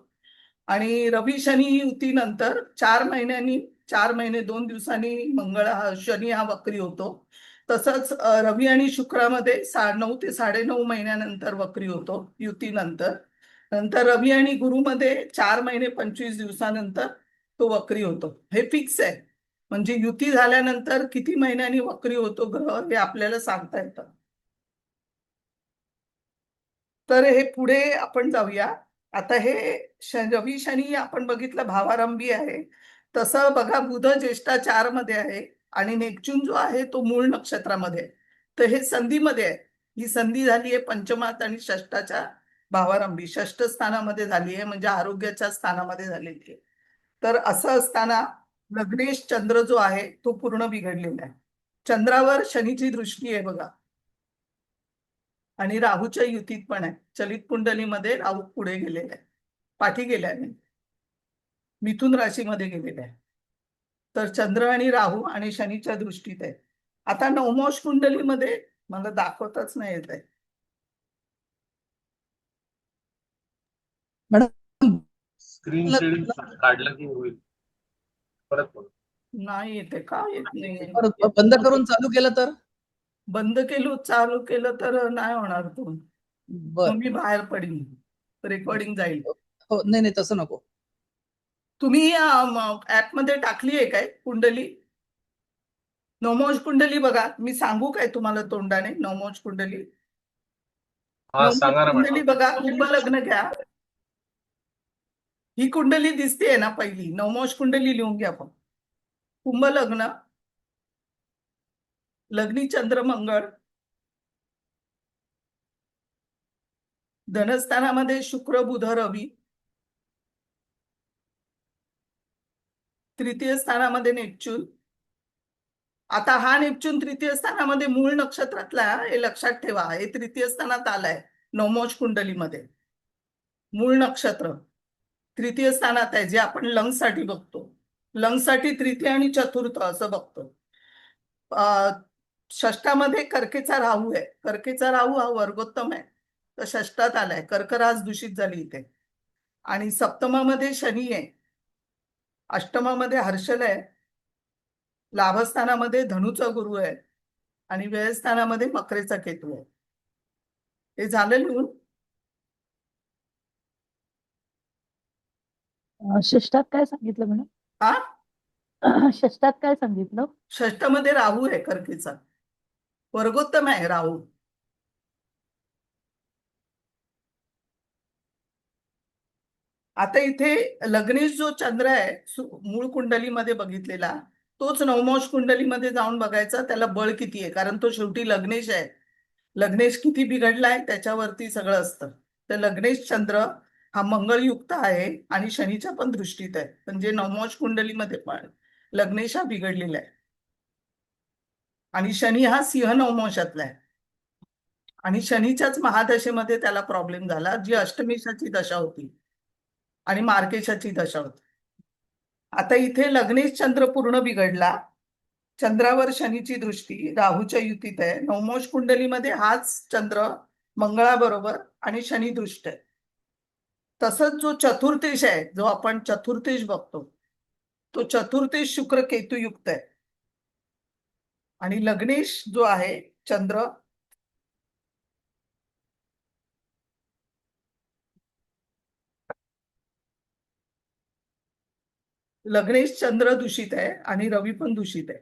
आणि रवी शनी युतीनंतर 4 महिन्यांनी, 4 महिने 2 दिवसांनी शनी हा वक्री होतो. तसंच रवी आणि शुक्रामध्ये 9 ते 9.5 महिन्यानंतर वक्री होतो युतीनंतर. नंतर रवी आणि गुरुमध्ये 4 महिने 25 दिवसानंतर तो वक्री होतो. हे फिक्स आहे, म्हणजे युती झाल्यानंतर किती महिन्यांनी वक्री होतो ग्रह हे आपल्याला सांगता येतं. तर हे पुढे आपण जाऊया. आता हे रवी शनी आपण बघितलं भावारंभी आहे, तसं बघा बुध ज्येष्ठाचार मध्ये आहे आणि नेपच्यून जो आहे तो मूळ नक्षत्रामध्ये आहे. तर हे संधीमध्ये आहे. ही संधी झाली आहे पंचमात आणि षष्ठाच्या भावारंभी, षष्ठ स्थानामध्ये झाली आहे, म्हणजे आरोग्याच्या स्थानामध्ये झालेली आहे. तर असं असताना लग्नेश चंद्र जो आहे तो पूर्ण बिघडलेला आहे. चंद्रावर शनीची दृष्टी आहे बघा, आणि राहूच्या युतीत पण आहे. चलित कुंडलीमध्ये राहू पुढे गेलेला आहे, पाठी गेल्या नाही. मिथुन राशीमध्ये गेलेला आहे. तर चंद्र आणि राहू आणि शनीच्या दृष्टीत आहे. आता नवमोष कुंडलीमध्ये मला दाखवताच नाही येत आहे. मॅडम स्क्रीन शेअरिंग काढलं की होईल परत बोला. नाही येते का येत नाही बंद करून चालू केलं तर बंद केलं चालू केलं तर नाही होणार तो. बर मग मी बाहेर पडीन, रेकॉर्डिंग जाईल. हो नाही नाही तसं नको. तुम्ही ऍप मध्ये टाकली आहे काय कुंडली? नवमोष कुंडली बघा, मी सांगू काय तुम्हाला तोंडाने? नवमोष कुंडली, हा सांगा ना कुंडली मॅडम. बघा, कुंभ लग्न घ्या. ही कुंडली दिसतेय ना पहिली, नवमोष कुंडली लिहून घ्या आपण. कुंभ लग्न, लग्नी चंद्र मंगळ, धनस्थानामध्ये शुक्र बुध रवी, तृतीय स्थानामध्ये नेपच्यून. आता हा नेपच्यून तृतीय स्थानामध्ये मूळ नक्षत्रातला, हे लक्षात ठेवा, हे तृतीय स्थानात आलाय नवमोष कुंडलीमध्ये. मूळ नक्षत्र तृतीय स्थानात आहे, जे आपण लंग्स साठी बघतो. लंग्स साठी तृतीय आणि चतुर्थ असं बघतो. षष्टामध्ये कर्केचा राहू आहे. कर्केचा राहू हा वर्गोत्तम आहे, तर षष्टात आलाय. कर्कराज दूषित झाली इथे. आणि सप्तमामध्ये शनी आहे, अष्टमामध्ये हर्षल आहे, लाभस्थानामध्ये धनुचा गुरु आहे आणि व्ययस्थानामध्ये मकरेचा केतू आहे. हे झालं लिहून? षष्टात काय सांगितलं म्हणून? हा, षष्टात काय सांगितलं? षष्टमध्ये राहू आहे कर्केचा, वर्गोत्तम आहे राहू. आता इथे लग्नेश जो चंद्र आहे मूळ कुंडलीमध्ये बघितलेला, तोच नवमोष कुंडलीमध्ये जाऊन बघायचा त्याला बळ किती आहे, कारण तो शेवटी लग्नेश आहे. लग्नेश किती बिघडलाय त्याच्यावरती सगळं असतं. तर लग्नेश चंद्र हा मंगळयुक्त आहे आणि शनीच्या पण दृष्टीत आहे, म्हणजे नवमोष कुंडलीमध्ये पण लग्नेश हा बिघडलेला आहे. आणि शनी हा सिंह नवमोषातला आहे. आणि शनीच्याच महादशेमध्ये त्याला प्रॉब्लेम झाला, जी अष्टमेशाची दशा होती आणि मार्केशाची दशा होती. आता इथे लग्नेश चंद्र पूर्ण बिघडला, चंद्रावर शनीची दृष्टी राहूच्या युतीत आहे. नवमोष कुंडलीमध्ये हाच चंद्र मंगळाबरोबर आणि शनी दृष्ट आहे. तसंच जो चतुर्थेश आहे, जो आपण चतुर्थेश बघतो, तो चतुर्थेश शुक्र केतू युक्त आहे. आणि लग्नेश जो आहे चंद्र, लग्नेश चंद्र दूषित आहे आणि रवी पण दूषित आहे.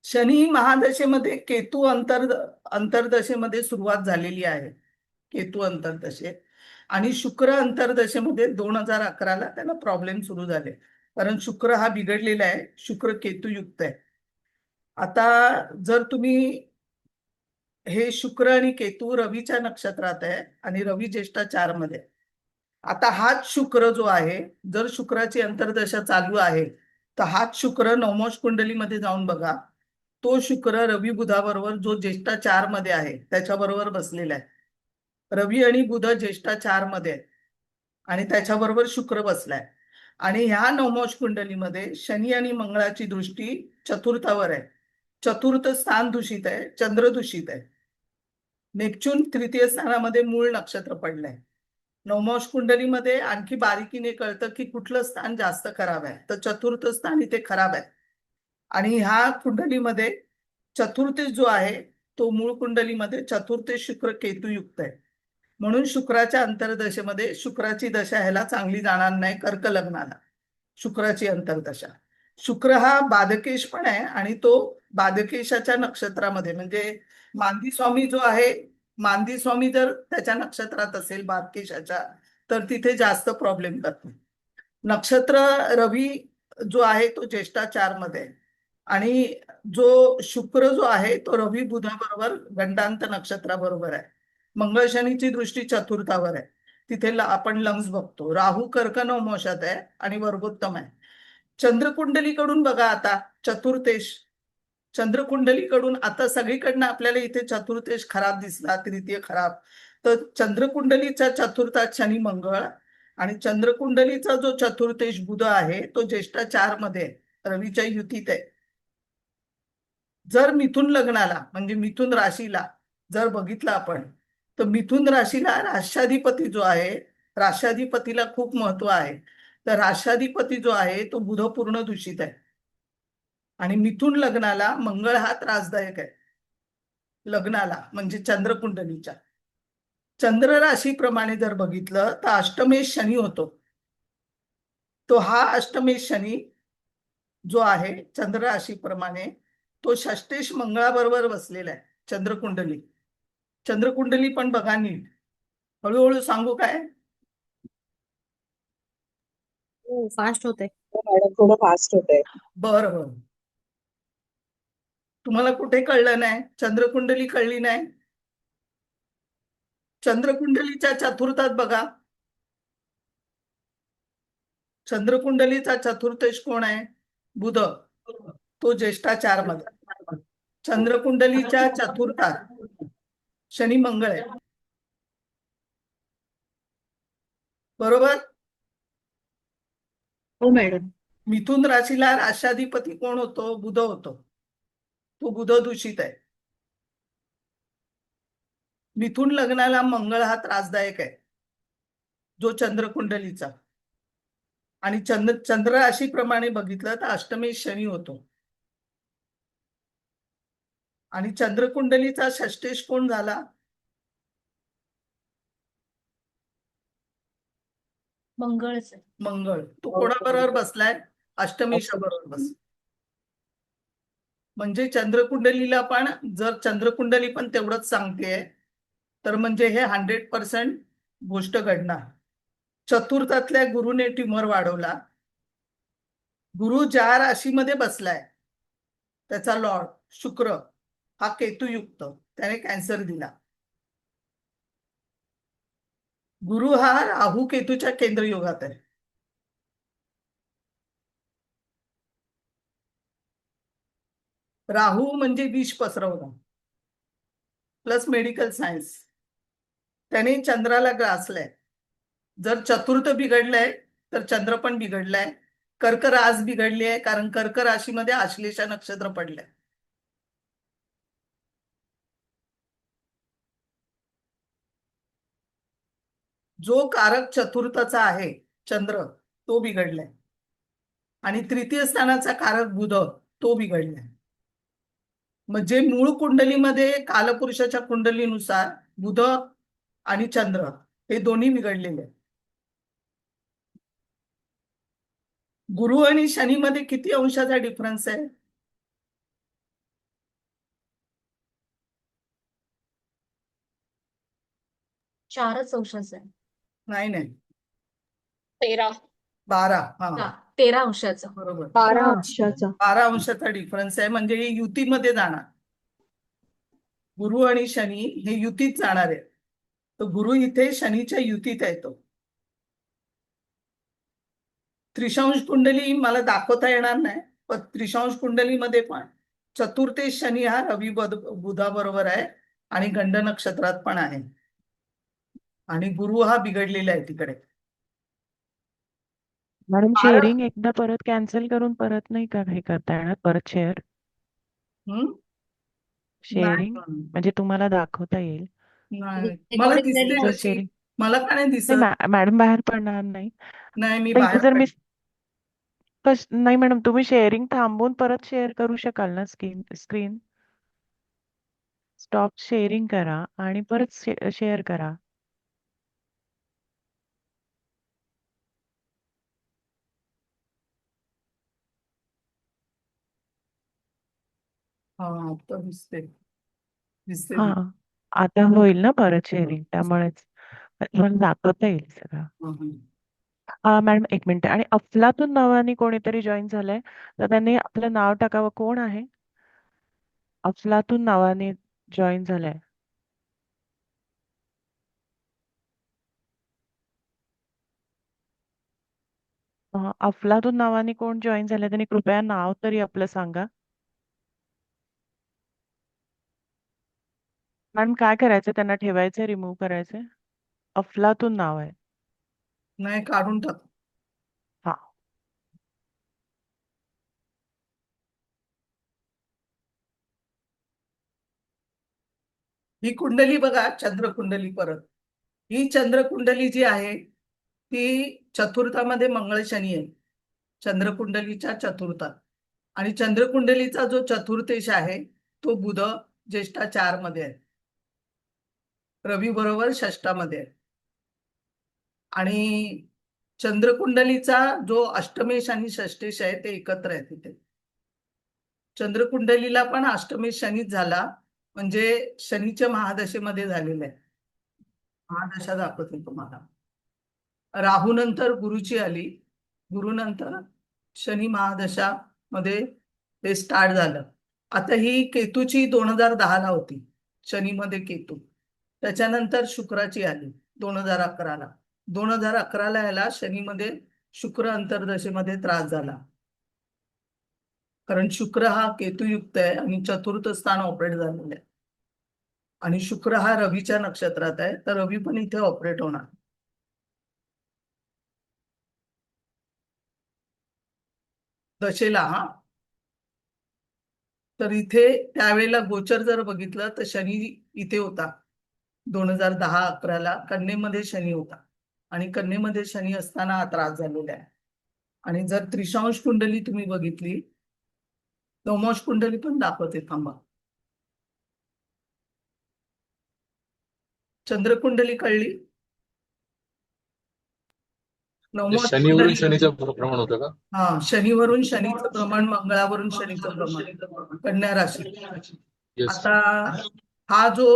शनी महादशेमध्ये केतू अंतर्दशेमध्ये सुरुवात झालेली आहे, केतू अंतर्दशेत. आणि शुक्र अंतर्दशेमध्ये 2011ला त्याला प्रॉब्लेम सुरू झाले, कारण शुक्र हा बिघडलेला आहे, शुक्र केतू युक्त आहे. आता जर तुम्ही हे शुक्र आणि केतू रवीच्या नक्षत्रात आहे आणि रवी ज्येष्ठा 4 मध्ये. आता हाच शुक्र जो आहे, जर शुक्राची अंतर्दशा चालू आहे तर हाच शुक्र नवमोष कुंडलीमध्ये जाऊन बघा. तो शुक्र रवी बुधाबरोबर, जो ज्येष्ठा 4 मध्ये आहे, त्याच्याबरोबर बसलेला आहे. रवी आणि बुध ज्येष्ठा 4 मध्ये आहे आणि त्याच्याबरोबर शुक्र बसलाय. आणि ह्या नवमोष कुंडलीमध्ये शनी आणि मंगळाची दृष्टी चतुर्थावर आहे. चतुर्थ स्थान दूषित आहे, चंद्र दूषित आहे. नेपच्यून तृतीय स्थानामध्ये मूळ नक्षत्र पडलंय. नवमोष कुंडलीमध्ये आणखी बारीकीने कळतं की कुठलं स्थान जास्त खराब आहे, तर चतुर्थ स्थान इथे खराब आहे. आणि ह्या कुंडलीमध्ये चतुर्थेश जो आहे तो मूळ कुंडलीमध्ये चतुर्थेश शुक्र केतू युक्त आहे. म्हणून शुक्राच्या अंतर्दशेमध्ये, शुक्राची दशा ह्याला चांगली जाणार नाही, कर्क लग्नाला शुक्राची अंतर्दशा. शुक्र हा बाधकेश पण आहे आणि तो बाधकेशाच्या नक्षत्रामध्ये, म्हणजे मांदी स्वामी जो आहे, मांदी स्वामी जर त्याच्या नक्षत्रात असेल बाधकेशाच्या, तर तिथे जास्त प्रॉब्लेम करतो. नक्षत्र रवी जो आहे तो ज्येष्ठा 4 मध्ये आहे आणि जो शुक्र जो आहे तो रवी बुधाबरोबर गंडांत नक्षत्राबरोबर आहे. मंगळ शनीची दृष्टी चतुर्थावर आहे, तिथे आपण लंग्स बघतो. राहू कर्क नवमोषात आहे आणि वर्गोत्तम आहे. चंद्रकुंडलीकडून बघा आता चतुर्थेश, चंद्रकुंडलीकडून आता सगळीकडनं आपल्याला इथे चतुर्थेश खराब दिसला, तृतीय खराब. तर चंद्रकुंडलीच्या चतुर्थात शनी मंगळ आणि चंद्रकुंडलीचा जो चतुर्थेश बुध आहे तो ज्येष्ठा 4 मध्ये आहे, रवीच्या युतीत आहे. जर मिथुन लग्नाला म्हणजे मिथुन राशीला जर बघितलं आपण तर मिथुन राशीला राष्ट्राधिपती जो आहे, राष्ट्राधिपतीला खूप महत्व आहे. तर राष्ट्राधिपती जो आहे तो बुध पूर्ण दूषित आहे आणि मिथुन लग्नाला मंगळ हा त्रासदायक आहे. लग्नाला म्हणजे चंद्रकुंडलीच्या चंद्र राशीप्रमाणे जर बघितलं तर अष्टमेश शनी होतो. तो हा अष्टमेश शनी जो आहे चंद्र राशीप्रमाणे तो षष्टेश मंगळाबरोबर बसलेला आहे. चंद्रकुंडली चंद्रकुंडली पण बघा नीट, हळूहळू सांगू काय? हो फास्ट होते. मॅडम थोडं फास्ट होतंय. बरं बरं, तुम्हाला कुठे कळलं नाही? चंद्रकुंडली कळली नाही? चंद्रकुंडलीच्या चतुर्थात बघा, चंद्रकुंडलीचा चतुर्थेश कोण आहे? बुध, तो ज्येष्ठा 4 मध्ये. चंद्रकुंडलीच्या चतुर्थात शनी मंगळ आहे, बरोबर? हो मॅडम. मिथुन राशीला राष्ट्राधिपती कोण होतो? बुध होतो. तो बुध दूषित आहे. मिथुन लग्नाला मंगळ हा त्रासदायक आहे, जो चंद्रकुंडलीचा. आणि चंद्र राशीप्रमाणे बघितलं तर अष्टमेश शनी होतो. आणि चंद्रकुंडलीचा षष्टेश कोण झाला? मंगळच. मंगळ. तो कोणाबरोबर बसलाय? अष्टमेशाबरोबर बस. म्हणजे चंद्रकुंडलीला पण जर चंद्रकुंडली पण तेवढंच सांगतेय तर म्हणजे हे 100% गोष्ट घडणार. चतुर्थातल्या गुरुने ट्युमर वाढवला. गुरु ज्या राशीमध्ये बसलाय त्याचा लॉर्ड शुक्र हा केतुयुक्त, त्याने कॅन्सर दिला. गुरु हा राहू केतूच्या केंद्रयुगात आहे. राहू म्हणजे विष पसरवणं प्लस मेडिकल सायन्स. त्याने चंद्राला ग्रासलाय. जर चतुर्थ बिघडलंय तर चंद्र पण बिघडलाय. कर्क रास बिघडली आहे कारण कर्क राशीमध्ये आश्लेषा नक्षत्र पडलंय. जो कारक चतुर्थाचा आहे चंद्र तो बिघडलाय आणि तृतीय स्थानाचा कारक बुध तो बिघडलाय. म्हणजे मूळ कुंडलीमध्ये कालपुरुषाच्या कुंडलीनुसार बुध आणि चंद्र हे दोन्ही बिघडलेले आहेत. गुरु आणि शनीमध्ये किती अंशाचा डिफरन्स आहे? चारच अंशाचा आहे. नाही नाही, 13. 12. हा 13 अंशाचा. बरोबर, 12 अंशाचा. 12 अंशाचा डिफरन्स आहे. म्हणजे हे युतीमध्ये जाणार. गुरु आणि शनी हे युतीत जाणार आहे. तर गुरु इथे शनीच्या युतीत आहे. तो त्रिशांश कुंडली मला दाखवता येणार नाही, पण त्रिशांश कुंडलीमध्ये पण चतुर्थेश शनी हा रवी बुधाबरोबर आहे आणि गंड नक्षत्रात पण आहे आणि गुरु हा बिघडलेला आहे तिकडे. मॅडम बारा- शेअरिंग एकदा परत कॅन्सल करून परत नाही का हे करता येणार परत शेअर? हम्म? शेअरिंग नाही म्हणजे तुम्हाला दाखवता येईल. नाही. मला दिसते जर तशी. शेअरिंग मला का नाही नाही दिसत? मॅडम बाहेर पडणार नाही. नाही, मी तर इथे बाहेर जर मी पडले. नाही मॅडम, तुम्ही शेअरिंग थांबवून परत शेअर करू शकाल ना स्क्रीन? स्टॉप शेअरिंग करा आणि परत शेअर करा. हा आता दिसते दिसते हा आता होईल ना परत शेअरिंग, त्यामुळेच तुम्हाला दाखवता येईल सगळं. मॅडम एक मिनिट. आणि अफलातून नावाने कोणीतरी जॉईन झालंय, तर त्यांनी आपलं नाव टाकावं. कोण आहे? अफलातून नावाने जॉईन झालंय. अफलातून नावाने कोण जॉईन झालंय त्यांनी कृपया नाव तरी आपलं सांगा. मॅडम काय करायचं, त्यांना ठेवायचं रिमूव्ह करायचं? अफलातून नाव आहे. नाही, काढून टाक. हा. ही कुंडली बघा, चंद्र कुंडली परत. ही चंद्र कुंडली जी आहे ती चतुर्थामध्ये मंगळ शनी आहे, चंद्र कुंडलीच्या चतुर्थात. आणि चंद्र कुंडलीचा जो चतुर्थेश आहे तो बुध ज्येष्ठा 4 मध्ये आहे, रवी बरोबर षष्ठामध्ये आहे. आणि चंद्रकुंडलीचा जो अष्टमेश आणि षष्ठेश आहे ते एकत्र आहे तिथे. चंद्रकुंडलीला पण अष्टमेश शनीच झाला, म्हणजे शनीच्या महादशेमध्ये झालेला आहे. महादशा दाखवते तुम्हाला. राहू नंतर गुरुची आली, गुरु नंतर शनी महादशा मध्ये ते स्टार्ट झालं. आता ही केतूची 2010 ला होती, शनी मध्ये केतू. त्याच्यानंतर शुक्राची आली 2011 ला. 2011 ला याला शनीमध्ये शुक्र अंतर्दशेमध्ये त्रास झाला, कारण शुक्र हा केतुयुक्त आहे आणि चतुर्थ स्थान ऑपरेट झालेलं आहे. आणि शुक्र हा रवीच्या नक्षत्रात आहे, तर रवी पण इथे ऑपरेट होणार. दशेला हा. तर इथे त्यावेळेला गोचर जर बघितलं तर शनी इथे होता 2010-11 ला कन्येमध्ये शनी होता, आणि कन्येमध्ये शनी असताना हा त्रास झालेला आहे. आणि जर त्रिशांश कुंडली तुम्ही बघितली, नवमांश कुंडली पण दाखवते, थांबा. चंद्रकुंडली कळली, नवमांश शनीवरून कुंडली. शनीचं प्रमाण होतं का? हा, शनीवरून शनीचं प्रमाण, मंगळावरून शनीचं प्रमाण, कन्या राशी. येस. आता हा जो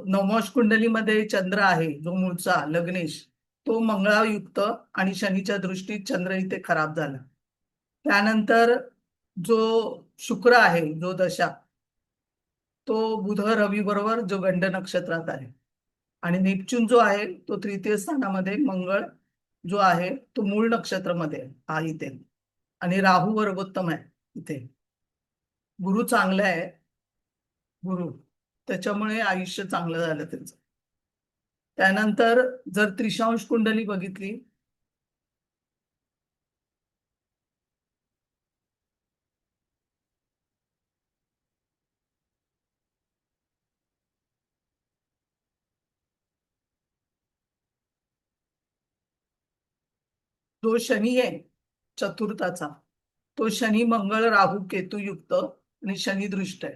नवमांश कुंडलीमध्ये चंद्र आहे, जो मूळचा लग्नेश, तो मंगळायुक्त आणि शनीच्या दृष्टीत चंद्र इथे खराब झाला. त्यानंतर जो शुक्र आहे, जो दशा, तो बुध रवी बरोबर जो गंड नक्षत्रात आहे. आणि नेपच्यून जो आहे तो तृतीय स्थानामध्ये, मंगळ जो आहे तो मूळ नक्षत्रामध्ये आहे, हा इथे. आणि राहू वर्गोत्तम आहे इथे. गुरु चांगला आहे, गुरु, त्याच्यामुळे आयुष्य चांगलं झालं त्यांचं. त्यानंतर जर त्रिशांश कुंडली बघितली, जो शनी आहे चतुर्थाचा, तो शनी मंगळ राहू केतू युक्त आणि शनी दृष्ट आहे.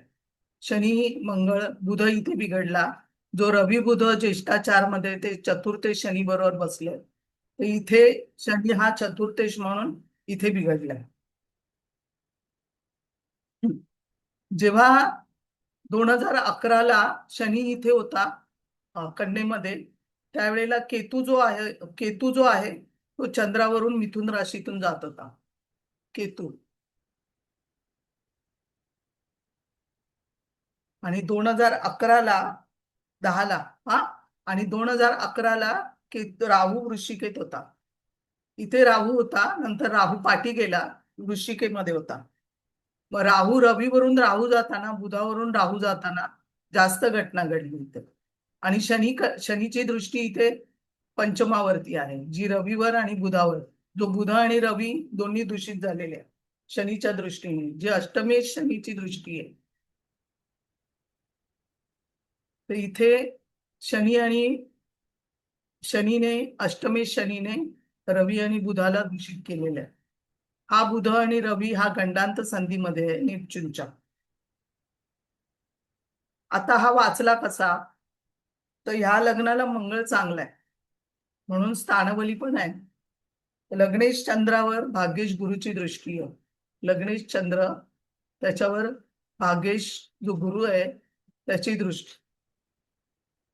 शनी मंगळ बुध इथे बिघडला, जो रवी बुध ज्येष्ठा 4 मध्ये ते चतुर्थेश शनी बरोबर बसले, तर इथे शनी हा चतुर्थेश म्हणून इथे बिघडलाय. जेव्हा 2011 ला शनी इथे होता कन्येमध्ये, त्यावेळेला केतू जो आहे तो चंद्रावरून मिथुन राशीतून जात होता, केतू. आणि 2011 ला 10 ला हा, आणि 2011 ला राहू वृश्चिकेत होता. इथे राहू होता, नंतर राहू पाठी गेला, वृश्चिकेमध्ये होता. मग राहू रवीवरून राहू जाताना, बुधावरून राहू जाताना जास्त घटना घडली इथे. आणि शनीची दृष्टी इथे पंचमावरती आहे, जी रवीवर आणि बुधावर, जो बुध आणि रवी दोन्ही दूषित झालेले आहे शनीच्या दृष्टीने, जी अष्टमेश शनीची दृष्टी आहे. तर इथे शनीने अष्टमेश शनीने रवी आणि बुधाला दूषित केलेलं आहे. हा बुध आणि रवी हा गंडांत संधीमध्ये आहे नेपच्यूनच्या. आता हा वाचला कसा, तर ह्या लग्नाला मंगळ चांगला आहे म्हणून स्थानबली पण आहे. लग्नेश चंद्रावर भाग्येश गुरुची दृष्टी आहे. लग्नेश चंद्र, त्याच्यावर भाग्येश जो गुरु आहे त्याची दृष्टी.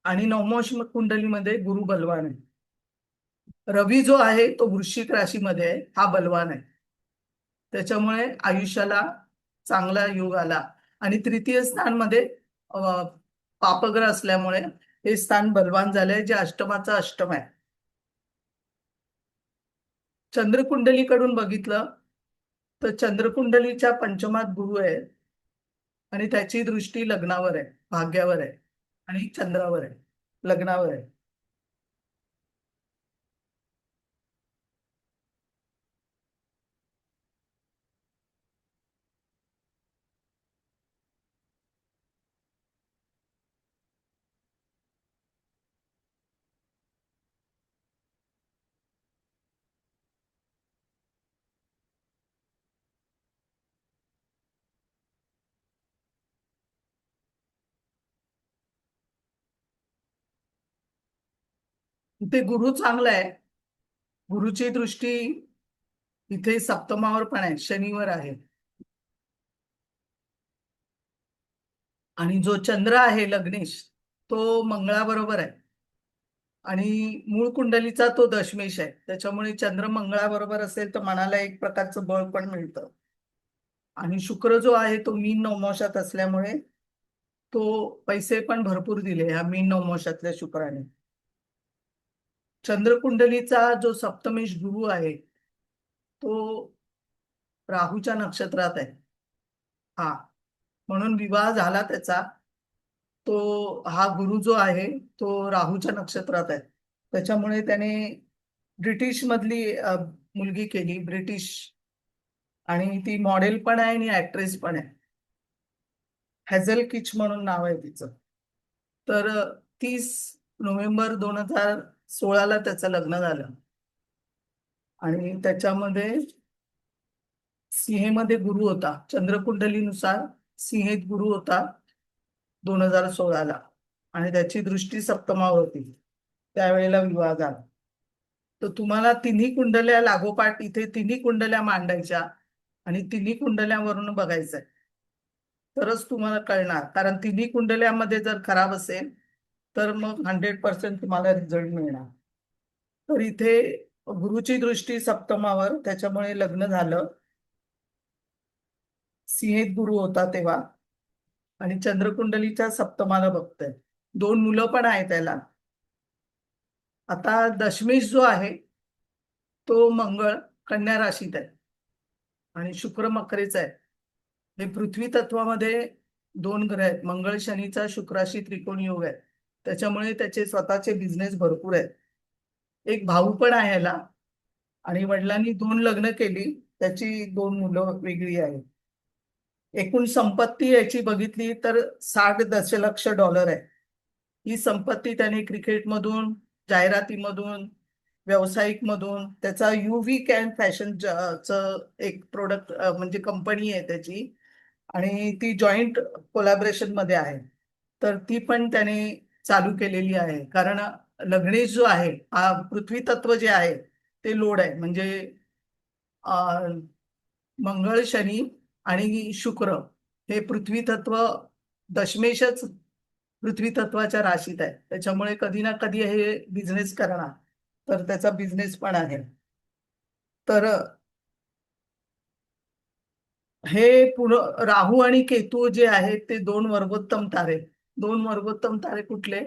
आणि नवमांश कुंडलीमध्ये गुरु बलवान आहे. रवी जो आहे तो वृश्चिक राशीमध्ये आहे, हा बलवान आहे. त्याच्यामुळे आयुष्याला चांगला योग आला. आणि तृतीय स्थानमध्ये पापग्रह असल्यामुळे हे स्थान बलवान झालंय, जे अष्टमाचं अष्टम आहे. चंद्रकुंडलीकडून बघितलं तर चंद्रकुंडलीच्या पंचमात गुरु आहे आणि त्याची दृष्टी लग्नावर आहे, भाग्यावर आहे आणि चंद्रावर आहे, लग्नावर आहे. इथे गुरु चांगला आहे. गुरुची दृष्टी इथे सप्तमावर पण आहे, शनीवर आहे. आणि जो चंद्र आहे लग्नेश, तो मंगळाबरोबर आहे. आणि मूळ कुंडलीचा तो दशमेश आहे. त्याच्यामुळे चंद्र मंगळाबरोबर असेल तर मनाला एक प्रकारचं बळ पण मिळतं. आणि शुक्र जो आहे तो मीन नवमोशात असल्यामुळे तो पैसे पण भरपूर दिले ह्या मीन नवमोशातल्या शुक्राने. चंद्रकुंडलीचा जो सप्तमेश गुरु आहे तो राहूच्या नक्षत्रात आहे. हा, म्हणून विवाह झाला त्याचा. तो हा गुरु जो आहे तो राहूच्या नक्षत्रात आहे. त्याच्यामुळे त्याने ब्रिटिश मधली मुलगी केली, ब्रिटिश. आणि ती मॉडेल पण आहे आणि ऍक्ट्रेस पण आहे. हॅझल किच म्हणून नाव आहे तिचं. तर 30 नोव्हेंबर 2016 त्याचं लग्न झालं. आणि त्याच्यामध्ये सिंहेमध्ये गुरु होता. चंद्रकुंडलीनुसार सिंहेत गुरु होता 2016. आणि त्याची दृष्टी सप्तमावर होती. त्यावेळेला विवाह झाला. तर तुम्हाला तिन्ही कुंडल्या लागोपाठ इथे तिन्ही कुंडल्या मांडायच्या आणि तिन्ही कुंडल्यावरून बघायचंय, तरच तुम्हाला कळणार. कारण तिन्ही कुंडल्यामध्ये जर खराब असेल तर मग 100% तुम्हाला रिझल्ट मिळणार. तर इथे गुरुची दृष्टी सप्तमावर, त्याच्यामुळे लग्न झालं. सिंहेत गुरु होता तेव्हा. आणि चंद्रकुंडलीच्या सप्तमाला बघतोय. 2 मुलं पण आहेत त्याला. आता दशमेश जो आहे तो मंगळ कन्या राशीत आहे आणि शुक्र मकरेचा आहे. हे पृथ्वी तत्वामध्ये 2 ग्रह आहेत. मंगळ शनीचा शुक्राशी त्रिकोण योग आहे. त्याच्यामुळे त्याचे स्वतःचे बिझनेस भरपूर आहेत. एक भाऊ पण आहे याला. आणि वडिलांनी 2 लग्न केली. त्याची 2 मुलं वेगळी आहेत. एकूण संपत्ती याची बघितली तर $60 दशलक्ष आहे. ही संपत्ती त्याने क्रिकेटमधून, जाहिरातीमधून, व्यावसायिक मधून, त्याचा युव्ही कॅन फॅशन एक प्रोडक्ट म्हणजे कंपनी आहे त्याची. आणि ती जॉईंट कोलॅबरेशन मध्ये आहे. तर ती पण त्याने चालू केलेली आहे. कारण लग्नेश जो आहे हा पृथ्वी तत्व जे आहे ते लोड आहे. म्हणजे मंगळ, शनी आणि शुक्र हे पृथ्वी तत्व दशमेशच पृथ्वी तत्वाच्या राशीत आहे. त्याच्यामुळे कधी ना कधी हे बिझनेस करणार. तर त्याचा बिझनेस पण आहे. तर हे राहू आणि केतू जे आहेत ते 2 वर्गोत्तम तारे. 2 वर्गोत्तम तारे कुठले?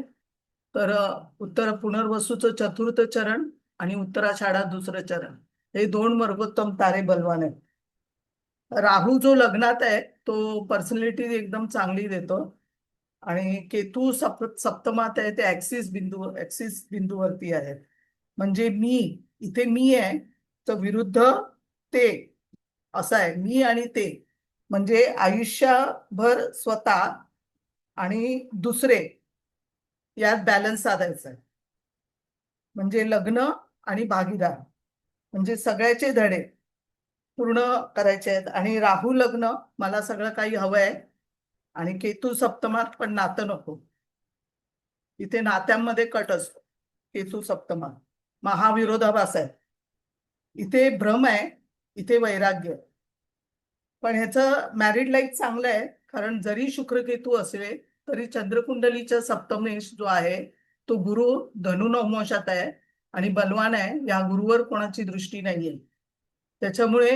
तर उत्तर पुनर्वसूचं 4th चरण आणि उत्तराषाढा 2रं चरण. हे 2 वर्गोत्तम तारे बलवान आहेत. राहू जो लग्नात आहे तो पर्सनॅलिटी एकदम चांगली देतो. आणि केतू सप्तमात आहे, ते ऍक्सिस बिंदूवरती आहे. म्हणजे इथे मी आहे तर विरुद्ध ते असं आहे. मी आणि ते म्हणजे आयुष्यभर स्वतः आणि दुसरे यात बॅलन्स साधायचा आहे. म्हणजे लग्न आणि भागीदार म्हणजे सगळ्याचे धडे पूर्ण करायचे आहेत. आणि राहू लग्न, मला सगळं काही हवंय. आणि केतू सप्तमात पण नातं नको. इथे नात्यांमध्ये कट असतो केतू सप्तमात. महाविरोधाभास आहे. इथे भ्रम आहे, इथे वैराग्य. पण ह्याचं मॅरिड लाईफ चांगलं आहे. कारण जरी शुक्र केतू असले तरी चंद्रकुंडलीचा सप्तमेश जो आहे तो गुरु धनु नवमोशात आहे आणि बलवान आहे. या गुरुवर कोणाची दृष्टी नाहीये. त्याच्यामुळे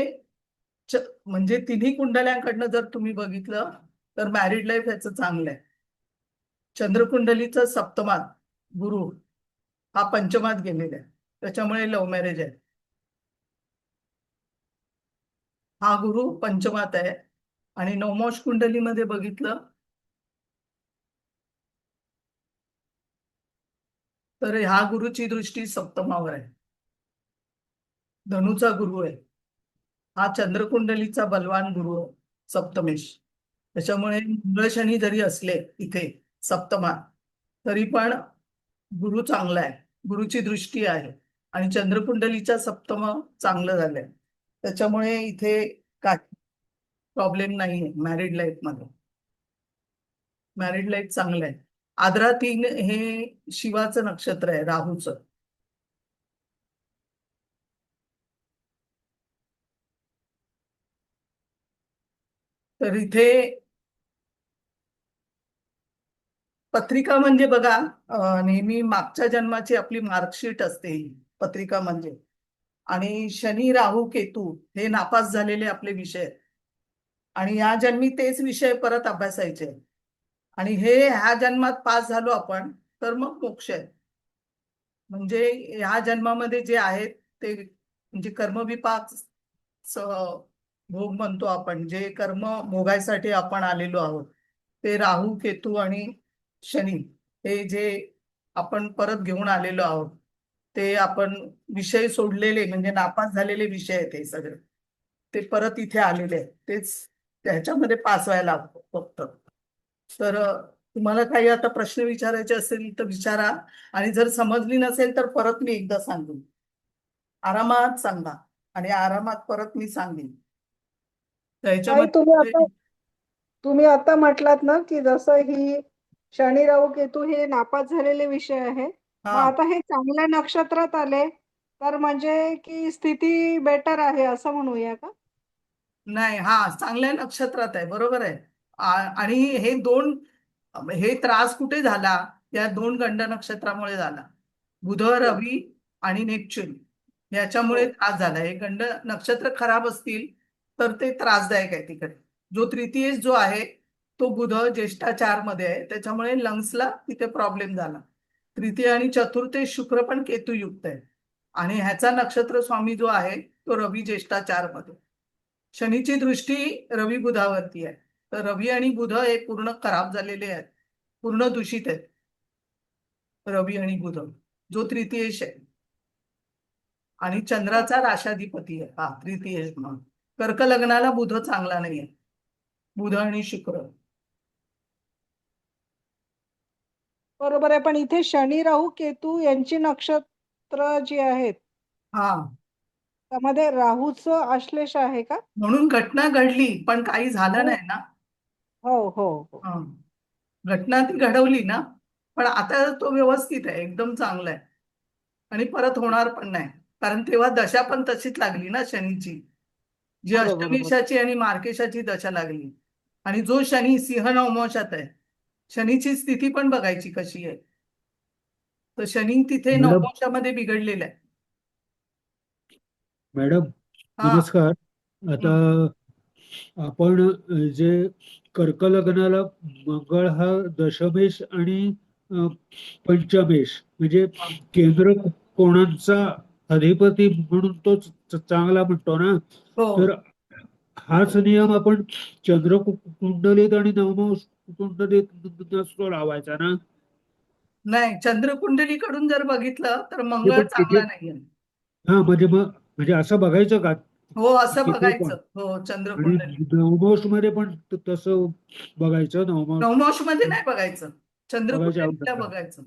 म्हणजे तिन्ही कुंडल्यांकडनं जर तुम्ही बघितलं तर मॅरिड लाईफ ह्याचं चांगलं आहे. चंद्रकुंडलीचं सप्तमात गुरु हा पंचमात गेलेला आहे. त्याच्यामुळे लव्ह मॅरेज आहे. हा गुरु पंचमात आहे. आणि नवमोश कुंडलीमध्ये बघितलं तर ह्या गुरुची दृष्टी सप्तमावर आहे. धनुचा गुरु आहे. हा चंद्रकुंडलीचा बलवान गुरु सप्तमेश. त्याच्यामुळे मंगळ शनी जरी असले इथे सप्तमात तरी पण गुरु चांगला आहे. गुरुची दृष्टी आहे आणि चंद्रकुंडलीच्या सप्तम चांगलं झालंय. त्याच्यामुळे इथे काही प्रॉब्लेम नाहीये मॅरिड लाईफ मध्ये. मॅरिड लाईफ चांगलं आहे. आद्रा 3 हे शिवाचं नक्षत्र आहे, राहूचं. तर इथे पत्रिका म्हणजे बघा, नेहमी मागच्या जन्माची आपली मार्कशीट असते ही पत्रिका म्हणजे. आणि शनी राहू केतू हे नापास झालेले आपले विषय आहेत. आणि या जन्मी तेच विषय परत अभ्यासायचे आहेत. आणि हे ह्या जन्मात पास झालो आपण तर मग मोक्ष आहे. म्हणजे ह्या जन्मामध्ये जे आहेत ते म्हणजे कर्मविपाक भोग म्हणतो आपण, जे कर्म भोगायसाठी आपण आलेलो आहोत ते राहू केतू आणि शनी हे जे आपण परत घेऊन आलेलो आहोत, ते आपण विषय सोडलेले म्हणजे नापास झालेले विषय आहेत हे सगळे, ते परत इथे आलेले आहेत. तेच त्याच्यामध्ये पास व्हायला फक्त. तर तुम्हाला काही आता प्रश्न विचारायचे असेल तर विचारा. आणि जर समजली नसेल तर परत मी एकदा सांगेन, आरामात सांगा आणि आरामात परत मी सांगेन. तर ताई, ह्याच्यामध्ये तुम्ही आता म्हटलात ना की जसं ही शनी राहू केतू हे नापास झालेले विषय आहे, मग हा आता हे चांगल्या नक्षत्रात आले तर म्हणजे की स्थिती बेटर आहे असं म्हणूया का? नाही, हा चांगल्या नक्षत्रात आहे, बरोबर आहे. आणि हे त्रास कुठे झाला? या 2 गंड नक्षत्रामुळे झाला. बुध, रवी आणि नेपच्यून याच्यामुळे हो. त्रास झाला. हे गंड नक्षत्र खराब असतील तर ते त्रासदायक आहे तिकडे. जो तृतीयेश जो आहे तो बुध ज्येष्ठा 4 मध्ये आहे, त्याच्यामुळे लंग्सला तिथे प्रॉब्लेम झाला. तृतीय आणि चतुर्थेश शुक्र पण केतुयुक्त आहे. आणि ह्याचा नक्षत्र स्वामी जो आहे तो रवी ज्येष्ठा 4 मध्ये. शनीची दृष्टी रवी बुधावरती आहे. तर रवी आणि बुध हे पूर्ण खराब झालेले आहेत, पूर्ण दूषित आहेत. रवी आणि बुध जो तृतीयेश आहे आणि चंद्राचा राशाधिपती आहे हा तृतीयेश म्हणून. कर्क लग्नाला बुध चांगला नाही आहे, बुध आणि शुक्र. बरोबर आहे, पण इथे शनी राहू केतू यांची नक्षत्र जी आहेत हा त्यामध्ये राहूचं आश्लेष आहे का? म्हणून घटना घडली पण काही झालं हो नाही ना. हो हो हो. हा. घटना ती घडवली ना, पण आता तो व्यवस्थित आहे, एकदम चांगला आहे. आणि परत होणार पण नाही, कारण तेव्हा दशा पण तशीच लागली ना शनीची, जी बरोबर बरोबर. अष्टमेशाची आणि मार्केशाची दशा लागली. आणि जो शनी सिंह नवमोशात आहे, शनीची स्थिती पण बघायची कशी आहे. तर शनी तिथे मॅडम नवमोशामध्ये बिघडलेला आहे. मॅडम हा नमस्कार. आता हम्म. आपण जे कर्क लग्नाला मंगळ हा दशमेश आणि अ, पंचमेश म्हणजे हा. केंद्र कोणांचा अधिपती म्हणून तो चांगला म्हणतो ना. हो तर हाच नियम आपण चंद्र कुंडलीत आणि नवमांश कुंडलीत नसतो लावायचा ना. नाही, चंद्रकुंडलीकडून जर बघितलं तर हे मंगळ पण तिथे चांगला नाहीये. हा म्हणजे असं बघायचं का हो असं तिथे पण? बघायचं, हो आणि चंद्रकुंडली. नवमांश मध्ये पण तसं बघायचं. नवमांश नवमांश मध्ये नाही बघायचं, बघायच्या चंद्रकुंडलीला आवश्यकता. बघायचं.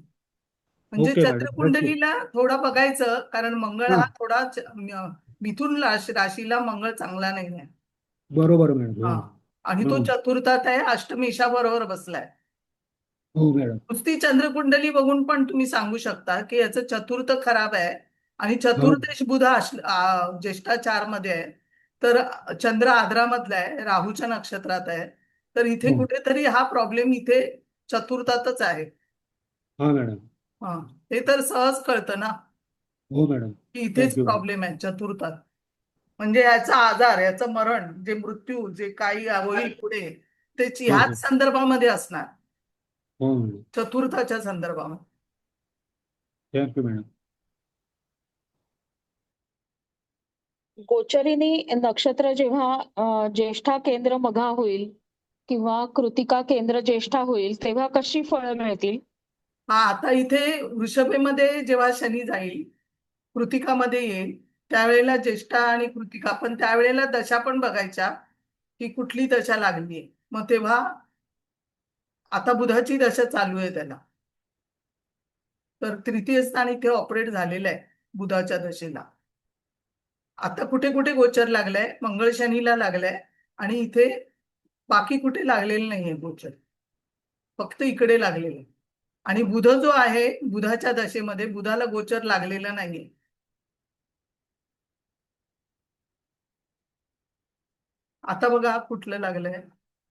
म्हणजे ओके मॅडम, थँक्यू. चंद्रकुंडलीला थोडं बघायचं, कारण मंगळ हा हा थोडा मिथुन राशीला मंगळ चांगला नाही आहे. बरोबर मॅडम. हा. हा आणि तो हा. चतुर्थात आहे, अष्टमेशाबरोबर बसलाय. हो मॅडम. नुसती चंद्रकुंडली बघून पण तुम्ही सांगू शकता की याचं चतुर्थ खराब आहे. आणि हो चतुर्थेश बुध ज्येष्ठा 4 मध्ये आहे. तर चंद्र आद्रामधला आहे, राहूच्या नक्षत्रात आहे. तर इथे हो कुठेतरी हा प्रॉब्लेम इथे चतुर्थातच आहे. हा मॅडम. हा. हे तर सहज कळतं ना हो मॅडम, की इथेच थँक्यू मॅडम. प्रॉब्लेम आहे चतुर्थात. म्हणजे याचा आजार, याचं मरण, जे मृत्यू, जे काही होईल पुढे, त्याची हा ह्याच हा. संदर्भामध्ये असणार, हो मॅडम, चतुर्थाच्या संदर्भामध्ये. Thank you madam. गोचरिणी नक्षत्र जेव्हा ज्येष्ठा केंद्र मघा होईल किंवा कृतिका केंद्र ज्येष्ठा होईल तेव्हा कशी फळं मिळतील? हा, आता इथे वृषभेमध्ये जेव्हा शनी जाईल, कृतिकामध्ये येईल, त्यावेळेला ज्येष्ठा आणि कृतिका, पण त्यावेळेला दशा पण बघायच्या की कुठली दशा लागली. मग तेव्हा आता बुधाची दशा चालू आहे त्याला, तर तृतीय स्थान इथे ऑपरेट झालेलं आहे बुधाच्या दशेला. आता कुठे कुठे गोचर लागलाय, मंगळ शनीला लागलाय आणि इथे बाकी कुठे लागलेलं नाहीये गोचर, फक्त इकडे लागलेलं आहे. आणि बुध जो आहे, बुधाच्या दशेमध्ये बुधाला गोचर लागलेलं नाहीये. आता बघा कुठलं लागलंय,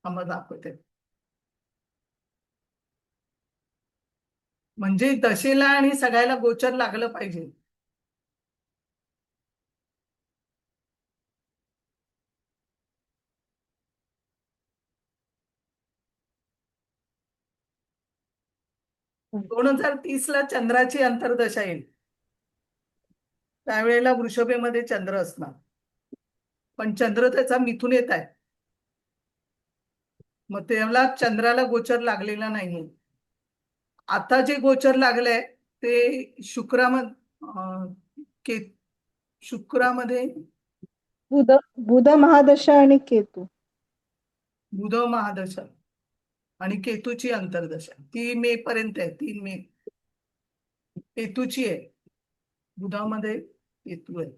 मग दाखवते. म्हणजे दशेला आणि सगळ्याला गोचर लागलं पाहिजे. हं. 2030 ला चंद्राची अंतर्दशा येईल. त्यावेळेला वृषभेमध्ये चंद्र असणार, पण चंद्र त्याचा मिथून येत आहे. मग त्याला चंद्राला गोचर लागलेला नाहीये. आता जे गोचर लागलंय ते शुक्रामध्ये बुध बुध महादशा आणि केतू. बुध महादशा आणि केतूची अंतर्दशा ती मे पर्यंत आहे. 3 मे केतूची आहे. बुधामध्ये केतू आहे.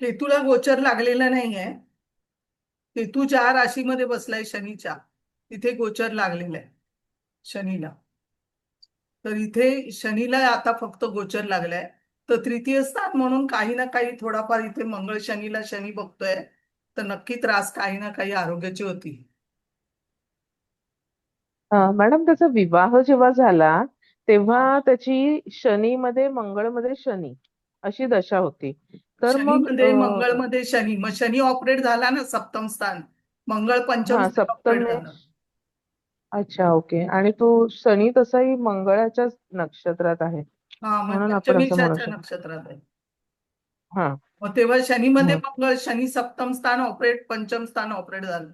केतूला गोचर लागलेला नाहीये. केतू ज्या राशीमध्ये बसलाय शनीच्या, तिथे गोचर लागलेला आहे शनीला. तर इथे शनीला आता फक्त गोचर लागलाय. तर तृतीय स्थान म्हणून काही ना काही थोडाफार इथे मंगळ शनीला शनी बघतोय, तर नक्की त्रास काही ना काही आरोग्याची होती. मॅडम त्याचा विवाह जेव्हा झाला तेव्हा त्याची शनीमध्ये मंगळमध्ये शनी अशी दशा होती. तर मग शनीमध्ये मंगळमध्ये शनी, मग शनी ऑपरेट झाला ना सप्तम स्थान, मंगळ पंचम हा स्थान ऑपरेट सप्तमे. झालं. अच्छा, ओके. आणि तो शनी तसाही मंगळाच्याच नक्षत्रात आहे, हा, मग म्हणून आपण असं म्हणू पंचमीच्या शकतो. नक्षत्रात आहे. हा. मग तेव्हा शनीमध्ये हं. मंगळ, शनी सप्तम स्थान ऑपरेट, पंचम स्थान ऑपरेट झालं.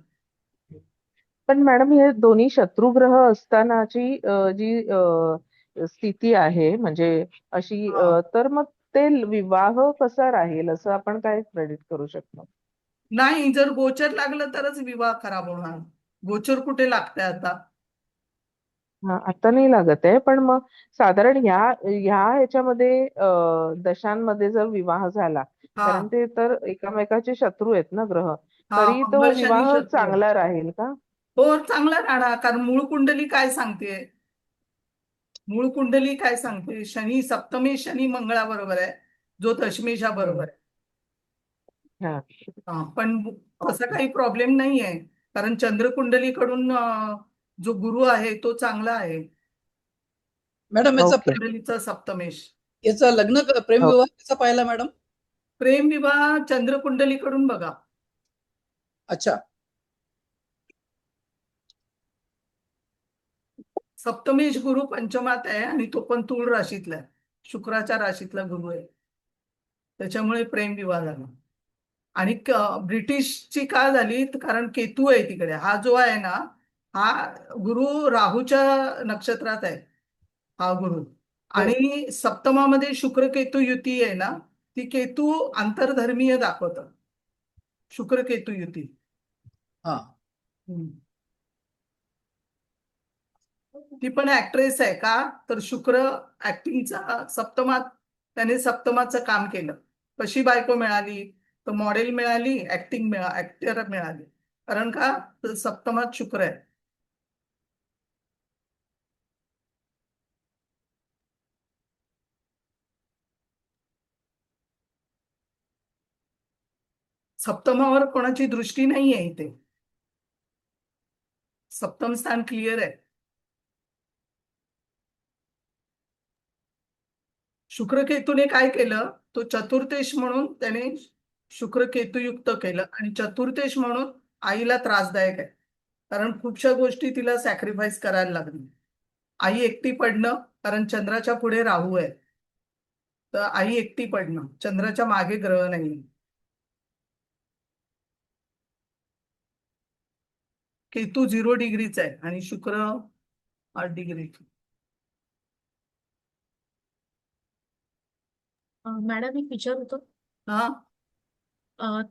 पण मॅडम हे दोन्ही शत्रुग्रह असतानाची जी स्थिती आहे म्हणजे अशी हा. तर मग ते विवाह कसा राहील असं आपण काय प्रेडिक्ट करू शकतो? नाही, जर गोचर लागलं तरच विवाह खराब होणार. गोचर कुठे लागतंय आता? हा, आता नाही लागत आहे, पण मग साधारण ह्या ह्याच्यामध्ये दशांमध्ये जर विवाह झाला, हा कारण ते तर एकामेकाचे शत्रू आहेत ना ग्रह, हा, तरी तो मंगळ शनी विवाह शत्रू आहे. चांगला राहील का? हो, चांगला राहणार, कारण मूळ कुंडली काय सांगते? मूळ कुंडली काय सांगते? शनी सप्तमेश शनी मंगळाबरोबर आहे, जो दशमेशा बरोबर आहे. हा. हा, पण तसा काही प्रॉब्लेम नाही आहे, कारण चंद्रकुंडलीकडून जो गुरु आहे तो चांगला आहे. Madam okay. कुंडलीचा सप्तमेश. याचा लग्न प्रेम हो. विवाह कसा पाहिला मॅडम? प्रेम विवाह चंद्रकुंडलीकडून बघा. अच्छा. सप्तमेश गुरु पंचमात आहे आणि तो पण तूळ राशीतला आहे, शुक्राच्या राशीतला गुरु आहे. त्याच्यामुळे प्रेम विवाह झाला. आणि ब्रिटिशची का झाली? कारण केतू आहे तिकडे. हा जो आहे ना, हा गुरु राहूच्या नक्षत्रात आहे, हा गुरु. आणि सप्तमामध्ये शुक्र केतू युती आहे ना, ती केतू आंतरधर्मीय दाखवतं, शुक्र केतू युती. हा. ती पण ऍक्ट्रेस आहे का? तर शुक्र ऍक्टिंगचा सप्तमात, त्याने सप्तमाचं काम केलं. कशी बायको मिळाली? तर मॉडेल मिळाली, ऍक्टर मिळाली. कारण का? तर सप्तमात शुक्र आहे. सप्तमावर कोणाची दृष्टी नाहीये इथे. सप्तम स्थान क्लिअर आहे. शुक्र केतूने काय केलं? तो चतुर्थेश म्हणून त्याने शुक्र केतू युक्त केलं, आणि चतुर्थेश म्हणून आईला त्रासदायक आहे, कारण खूपशा गोष्टी तिला सॅक्रिफाईस करायला लागली. आई एकटी पडणं, कारण चंद्राच्या पुढे राहू आहे, तर आई एकटी पडणं. चंद्राच्या मागे ग्रह नाही. केतू 0 डिग्रीचा आहे आणि शुक्र 8 डिग्री. मॅडम एक विचार होतो. हा,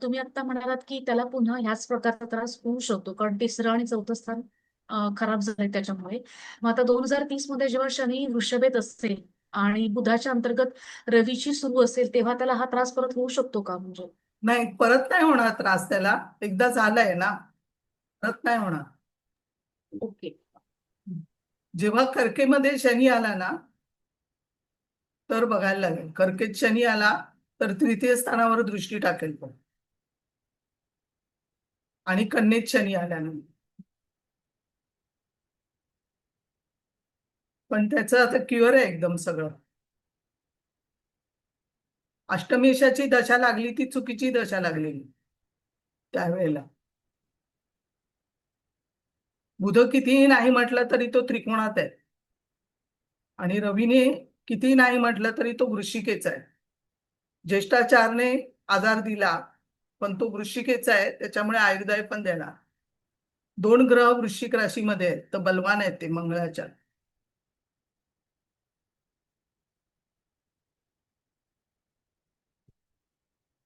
तुम्ही आता म्हणालात की त्याला पुन्हा ह्याच प्रकारचा त्रास होऊ शकतो, कारण तिसरं आणि चौथं स्थान खराब झालंय त्याच्यामुळे. मग आता 2030 मध्ये जेव्हा शनी वृषभेत असेल आणि बुधाच्या अंतर्गत रवीची सुरू असेल, तेव्हा त्याला हा त्रास परत होऊ शकतो का? म्हणजे नाही, परत नाही होणार त्रास त्याला. एकदा झालाय ना, परत नाही होणार. ओके. जेव्हा कर्केमध्ये शनी आला ना, तर बघायला लागेल. कर्केत शनी आला तर तृतीय स्थानावर दृष्टी टाकेल तो. आणि कन्येत शनी आल्यानंतर पण त्याचं आता क्युअर आहे एकदम सगळं. अष्टमेशाची दशा लागली ती चुकीची दशा लागलेली त्यावेळेला. बुध कितीही नाही म्हटलं तरी तो त्रिकोणात आहे आणि रवीने कितीही नाही म्हटलं तरी तो वृश्चिकेचा आहे. ज्येष्ठाचारने आधार दिला पण तो वृश्चिकेचा आहे, त्याच्यामुळे आयुर्दाय पण देणार. 2 ग्रह वृश्चिक राशीमध्ये आहेत तर बलवान आहेत ते मंगळाच्या.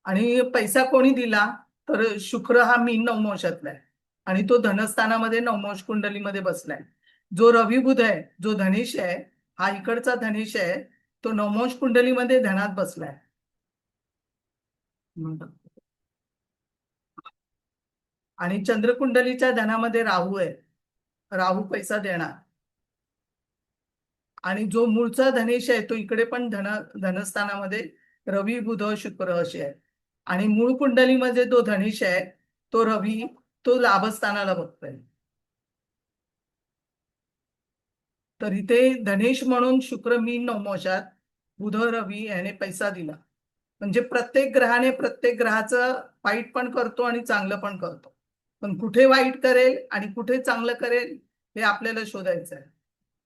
आणि पैसा कोणी दिला तर शुक्र हा मीन नवमोशातला आहे आणि तो धनस्थानामध्ये नवमोश कुंडलीमध्ये बसलाय. जो रवी बुध आहे, जो धनेश आहे, हा इकडचा धनेश आहे, तो नवमोश कुंडलीमध्ये धनात बसलाय. आणि चंद्रकुंडलीच्या धनामध्ये राहू आहे, राहू पैसा देणार. आणि जो मूळचा धनेश आहे तो इकडे पण धनस्थानामध्ये रवी बुध शुक्र असे आहे. आणि मूळ कुंडलीमध्ये जो धनेश आहे तो रवी, तो लाभस्थानाला बघतोय. तर इथे धनेश म्हणून शुक्र मीन नवमोशात, बुध रवी याने पैसा दिला. म्हणजे प्रत्येक ग्रहाने प्रत्येक ग्रहाचं वाईट पण करतो आणि चांगलं पण करतो. पण कुठे वाईट करेल आणि कुठे चांगलं करेल हे आपल्याला शोधायचं आहे.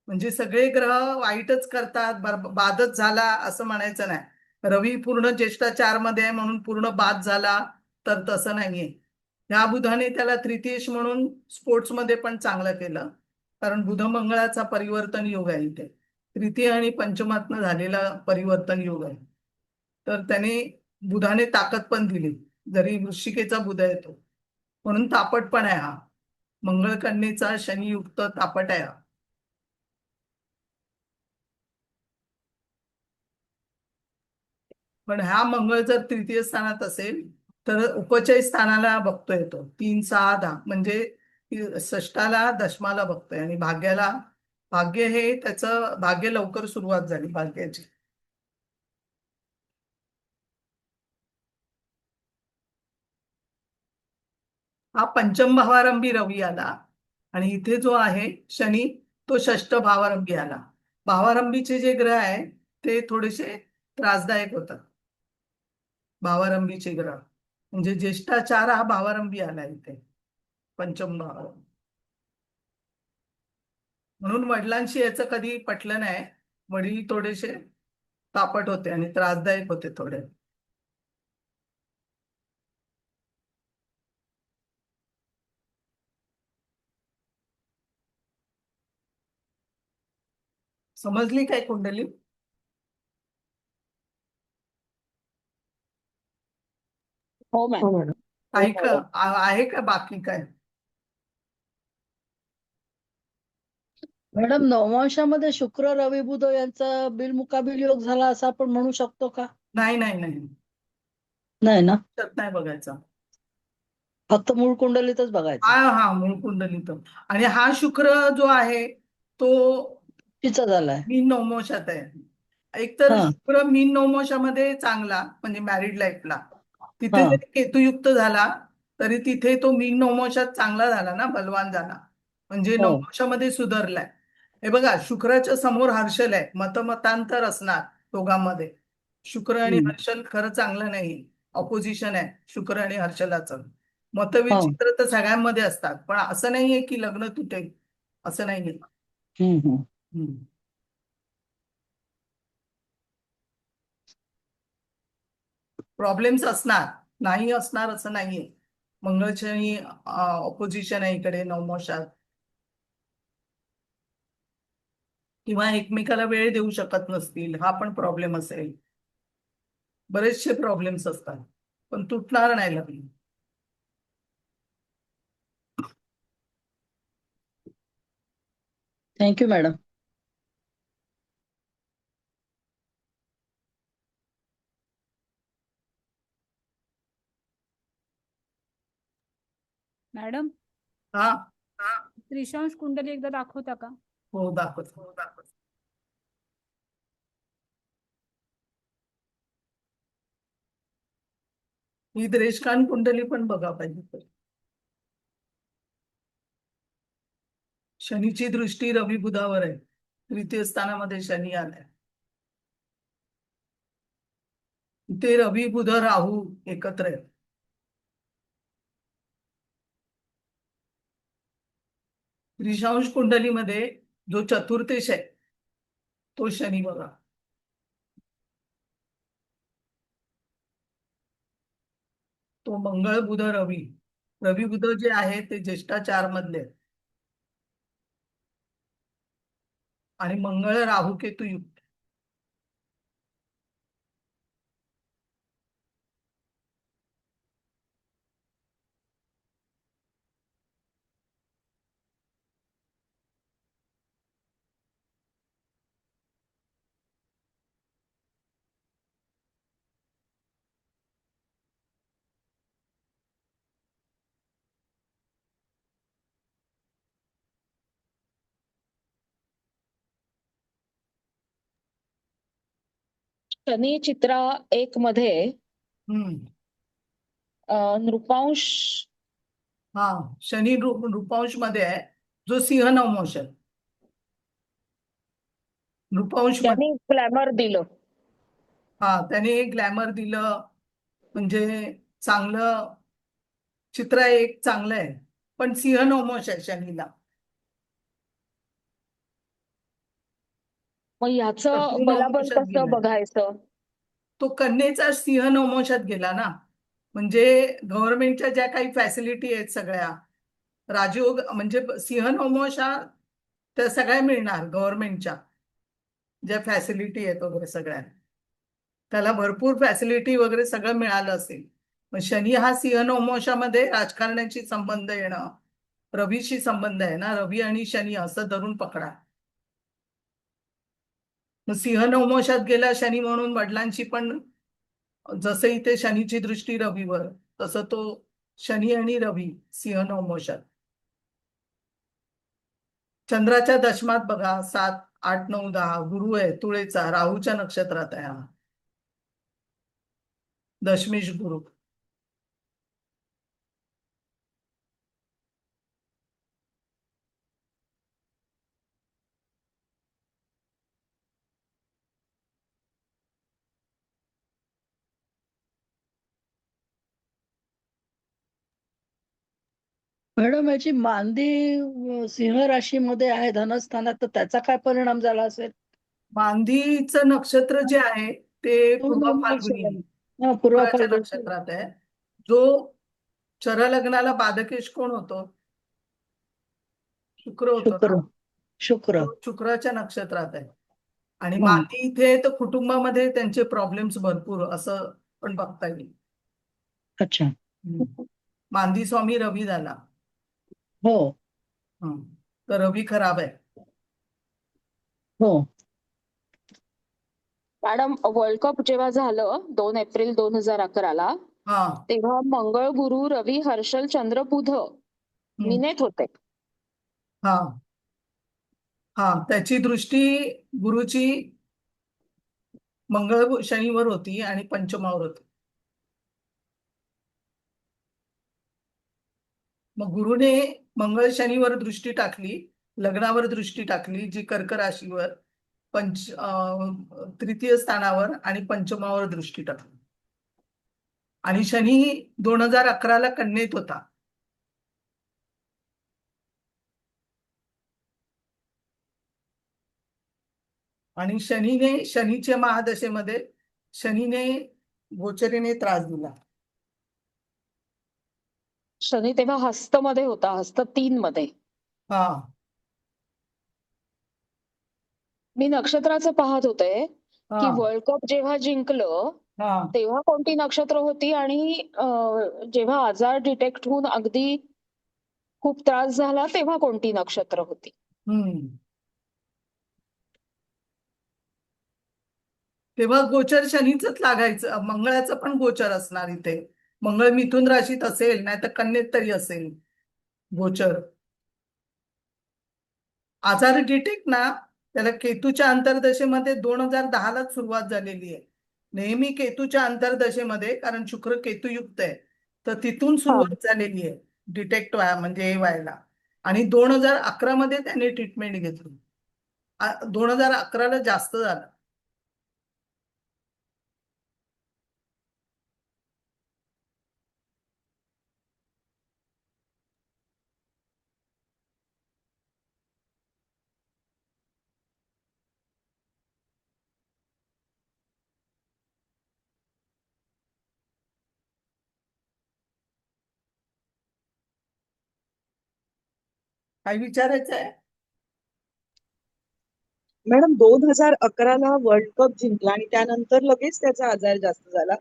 म्हणजे सगळे ग्रह वाईटच करतात, बादच झाला असं म्हणायचं नाही. रवी पूर्ण ज्येष्ठाचार मध्ये आहे म्हणून पूर्ण बाद झाला तर तसं नाहीये. ह्या बुधाने त्याला तृतीयेश म्हणून स्पोर्ट्समध्ये पण चांगलं केलं, कारण बुध मंगळाचा परिवर्तन योग आहे इथे. तृतीय आणि पंचमातनं झालेला परिवर्तन योग आहे. तर त्याने बुधाने ताकद पण दिली, जरी वृश्चिकेचा बुध आहे तो, म्हणून तापट पण आहे हा. मंगळ कन्येचा शनियुक्त तापट आहे हा. पण हा मंगळ जर तृतीय स्थानात असेल तर उपचय स्थानाला बघतोय तो 3, 6, 10 म्हणजे षष्ठाला दशमाला बघतोय. आणि भाग्याला, भाग्य हे त्याचं भाग्य लवकर सुरुवात झाली भाग्याची. हा पंचम भावारंभी रवी आला आणि इथे जो आहे शनी तो षष्ठ भावारंभी आला. भावारंभीचे जे ग्रह आहे ते थोडेसे त्रासदायक होतात. भावारंभीचे ग्रह म्हणजे ज्येष्ठाचार हा भावारंभी आला इथे पंचम भावारंभी. म्हणून वडिलांशी याचं कधी पटलं नाही. वडील थोडेसे तापट होते आणि त्रासदायक होते थोडे. समजली काय कुंडली? हो मॅडम. आहे का बाकी काय? मॅडम, नवमांशामध्ये शुक्र रवी बुध यांचा बिलमुकाबिल योग झाला असं आपण म्हणू शकतो का? नाही नाही नाही, नाही ना, नाही बघायचा, फक्त मूळ कुंडलीतच बघायचं. हा मूळ कुंडलीत. आणि हा शुक्र जो आहे तो तिचा झालाय मीन नवमोशात आहे. एकतर शुक्र मीन नवमोशामध्ये चांगला म्हणजे मॅरिड लाईफला, तिथे जरी केतुयुक्त झाला तरी तिथे तो मीन नवमोशात चांगला झाला ना, बलवान झाला, म्हणजे नवमोशामध्ये सुधारलाय. हे बघा, शुक्राच्या समोर हर्षल आहे, मतमतांतर असणार दोघांमध्ये. शुक्र आणि हर्षल खरं चांगलं नाही, ऑपोजिशन आहे शुक्र आणि हर्षलाचं. मतविचित्र तर सगळ्यांमध्ये असतात, पण असं नाहीये की लग्न तुटेल, असं नाहीये. प्रॉब्लेम्स असणार, नाही असणार असं नाहीये. मंगळशनी ऑपोजिशन आहे इकडे नवमोशात, किंवा एकमेकाला वेळ देऊ शकत नसतील, हा पण प्रॉब्लेम असेल. बरेचसे प्रॉब्लेम्स असतात, पण तुटणार नाही लग्न. Thank you madam. मॅडम, हा त्रिशांश कुंडली एकदा दाखवता का? हो दाखवतो. ही द्रेषकान कुंडली पण बघा पाहिजे तर. शनीची दृष्टी रवी बुधावर आहे. तृतीय स्थानामध्ये शनी आलाय. ते रवी बुध राहू एकत्र आहेत. त्रिशांश कुंडलीमध्ये जो चतुर्थेश आहे तो शनी बघा. तो मंगळ बुध रवी. रवी बुध जे आहे ते ज्येष्ठाचार मधले आहेत. आणि मंगळ राहू केतू युक्त. शनी चित्रा 1 मध्ये नृपांश हा शनी नृपांश मध्ये आहे जो सिंह नवमोश आहे. नृपांश मध्ये त्यांनी ग्लॅमर दिलं. हा त्याने ग्लॅमर दिलं म्हणजे चांगलं. चित्र एक चांगलं आहे पण सिंह नवमोश आहे शनीला. मग ह्याचं शत्रू बलाबल नवमोशात कसं गेलाय. बघायचं? तो कन्येचा सिंह नवमोशात गेला ना. म्हणजे गव्हर्नमेंटच्या ज्या काही फॅसिलिटी आहेत सगळ्या राजयोग म्हणजे सिंह नवमोश हा त्या सगळ्या मिळणार गव्हर्नमेंटच्या ज्या फॅसिलिटी आहेत वगैरे सगळ्या. त्याला भरपूर फॅसिलिटी वगैरे सगळं मिळालं असेल. मग शनी हा सिंह नवमोशामध्ये राजकारण्याशी संबंध येणं रवीशी संबंध आहे ना. रवी आणि शनी असं धरून पकडा. मग सिंह नवमोशात गेला शनी म्हणून वडिलांची पण जसं इथे शनीची दृष्टी रवीवर तसं तो शनी आणि रवी सिंह नवमोशात. चंद्राच्या दशमात बघा 7, 8, 9, 10 गुरु आहे तुळेचा राहूच्या नक्षत्रात आहे. हा दशमेश गुरु. मॅडम याची मांदी सिंह राशीमध्ये आहे धनस्थानात, तर त्याचा काय परिणाम झाला असेल? मांदीचं नक्षत्र जे आहे ते पूर्व फाल्गुनी पूर्व शुक्राच्या फाल्गुनी. नक्षत्रात आहे. जो चरलग्नाला बाधकेश कोण होतो? शुक्र होतो ना. शुक्र तो शुक्राच्या नक्षत्रात आहे. आणि हम्म. मांदी इथे तर कुटुंबामध्ये त्यांचे प्रॉब्लेम्स भरपूर असं पण बघता येईल. अच्छा. मांदी स्वामी रवी झाला. हो तर रवी खराब आहे. हो. मॅडम वर्ल्ड कप जेव्हा झालं 2 एप्रिल 2011ला हा तेव्हा मंगळ गुरु रवी हर्षल चंद्र बुध मिनेत होते. हा हा त्याची दृष्टी गुरुची मंगळ शनीवर होती आणि पंचमावर होती. मग गुरुने मंगळ शनीवर दृष्टी टाकली, लग्नावर दृष्टी टाकली जी कर्क राशीवर तृतीय स्थानावर आणि पंचमावर दृष्टी टाकली. आणि शनी 2011ला कन्येत होता. आणि शनीच्या महादशेमध्ये शनीने गोचरीने त्रास दिला. शनी तेव्हा हस्त मध्ये होता, हस्त 3 मध्ये. हा मी नक्षत्राचं पाहत होते की वर्ल्ड कप जेव्हा जिंकलं तेव्हा कोणती नक्षत्र होती आणि जेव्हा आजार डिटेक्ट होऊन अगदी खूप त्रास झाला तेव्हा कोणती नक्षत्र होती? तेव्हा गोचर शनीचंच लागायचं. मंगळाचं पण गोचर असणार इथे. मंगळ मिथुन राशीत असेल नाही तर कन्येत तरी असेल गोचर. आजार डिटेक्ट ना त्याला केतूच्या अंतर्दशेमध्ये 2010लाच सुरुवात झालेली आहे. नेहमी केतूच्या अंतर्दशेमध्ये, कारण शुक्र केतू युक्त आहे, तर तिथून सुरुवात झालेली आहे डिटेक्ट म्हणजे हे व्हायला. आणि 2011 मध्ये त्याने ट्रीटमेंट घेतली. 2011ला जास्त झालं. काय विचारायचं आहे? मॅडम 2011ला वर्ल्ड कप जिंकला आणि त्यानंतर लगेच त्याचा आजार जास्त झाला,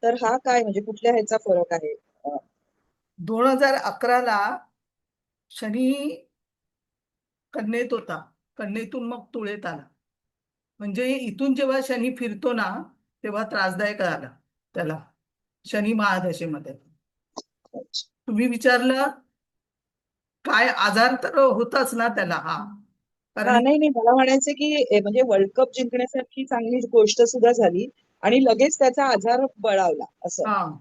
तर हा काय म्हणजे कुठल्या ह्याचा फरक आहे? 2011ला शनी कन्येत होता, कन्येतून मग तुळेत आला. म्हणजे इथून जेव्हा शनी फिरतो ना तेव्हा त्रासदायक झाला त्याला शनी महादशेमध्ये. तुम्ही विचारलं काय आजार, तर होताच ना त्याला. कारण नाही मला म्हणायचं की म्हणजे वर्ल्ड कप जिंकण्यासारखी चांगली गोष्ट सुद्धा झाली आणि लगेच त्याचा आजार बळावला असं.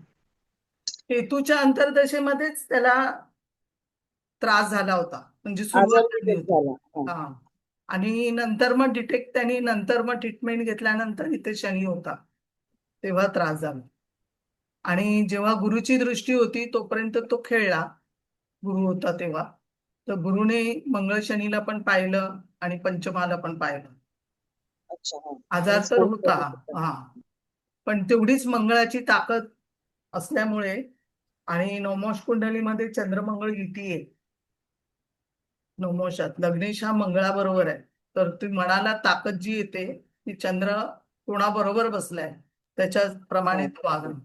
केतूच्या अंतर्दशेमध्येच त्याला त्रास झाला होता, म्हणजे आजार सुरुवात झाली लगेच होती. झाला. आणि नंतर मग त्यांनी नंतर मग ट्रीटमेंट घेतल्यानंतर इथे शनी होता तेव्हा त्रास झाला. आणि जेव्हा गुरुची दृष्टी होती तोपर्यंत तो खेळला, गुरु होता तेव्हा. तर गुरुने मंगळ शनीला पण पाहिलं आणि पंचमाला पण पाहिलं. आजार तर होता, पण तेवढीच मंगळाची ताकद असल्यामुळे. आणि नवमोश कुंडलीमध्ये चंद्रमंगळ युती आहे. नवमोशात लग्नेश हा मंगळाबरोबर आहे, तर ती मनाला ताकद जी येते ती चंद्र कोणाबरोबर बसलाय त्याच्याप्रमाणे तो वागणं.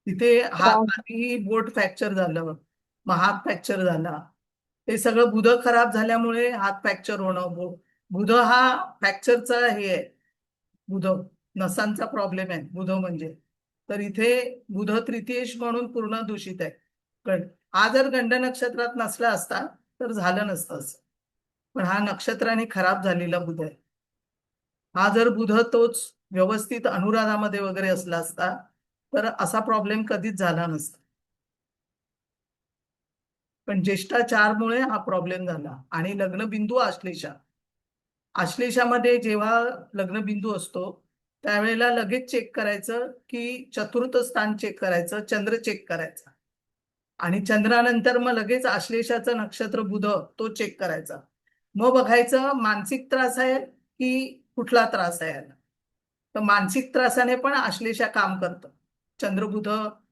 तिथे आधी बोट फ्रॅक्चर झालं, मग हात फ्रॅक्चर झाला. हे सगळं बुध खराब झाल्यामुळे हात फ्रॅक्चर होणं. बुध हा फ्रॅक्चरचा हे आहे, बुध नसांचा प्रॉब्लेम आहे बुध म्हणजे. तर इथे बुध तृतीयेश म्हणून पूर्ण दूषित आहे. हा जर गंड नक्षत्रात नसला असता तर झालं नसतं असं, पण हा नक्षत्राने खराब झालेला बुध आहे. हा जर बुध तोच व्यवस्थित अनुराधामध्ये वगैरे असला असता तर असा प्रॉब्लेम कधीच झाला नसता. पण ज्येष्ठाचारमुळे हा प्रॉब्लेम झाला. आणि लग्नबिंदू आश्लेषामध्ये जेव्हा लग्नबिंदू असतो त्यावेळेला लगेच चेक करायचं की चतुर्थ स्थान चेक करायचं, चंद्र चेक करायचा. आणि चंद्रानंतर मग लगेच आश्लेषाचं नक्षत्र बुध तो चेक करायचा. मग बघायचं मानसिक त्रास आहे की कुठला त्रास आहे. तर मानसिक त्रासाने पण आश्लेषा काम करतं. चंद्र बुध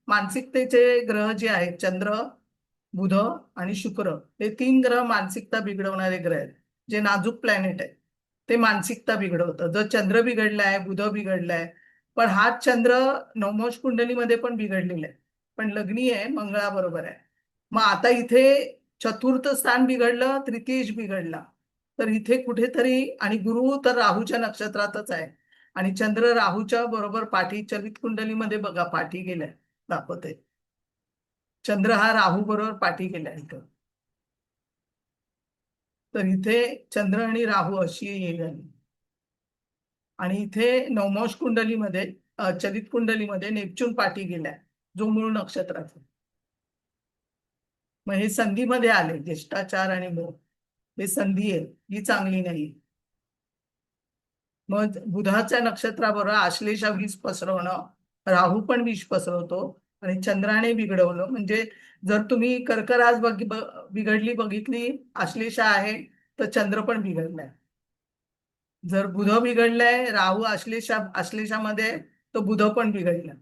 मानसिकतेचे ग्रह जे आहेत, चंद्र बुध आणि शुक्र, हे 3 ग्रह मानसिकता बिघडवणारे ग्रह आहेत. जे नाजूक प्लॅनेट आहे ते मानसिकता बिघडवतं. जर चंद्र बिघडलाय, बुध बिघडलाय, पण हा चंद्र नवमोश कुंडलीमध्ये पण बिघडलेला आहे, पण लग्नी आहे, मंगळाबरोबर आहे. मग आता इथे चतुर्थ स्थान बिघडलं, तृतीयेश बिघडला, तर इथे कुठेतरी. आणि गुरु तर राहूच्या नक्षत्रातच आहे आणि चंद्र राहूच्या बरोबर पाठी, चलित कुंडलीमध्ये बघा पाठी गेलाय, दाखवते. चंद्र हा राहू बरोबर पाठी गेलाय इथं. तर इथे चंद्र आणि राहू अशी हे झाली. आणि इथे नवमोश कुंडलीमध्ये, चलित कुंडलीमध्ये नेपच्यून पाठी गेलाय, जो मूळ नक्षत्राचा. मग हे संधीमध्ये आले, ज्येष्ठाचार आणि मूळ हे संधी आहे, ही चांगली नाही. मग बुधाच्या नक्षत्राबरोबर आश्लेषा विष पसरवणं, राहू पण विष पसरवतो आणि चंद्राने बिघडवलं. म्हणजे जर तुम्ही कर्कराज बिघडली बघितली, आश्लेषा आहे, तर चंद्र पण बिघडलाय. जर बुध बिघडलाय, राहू आश्लेषामध्ये, तर बुध पण बिघडलाय.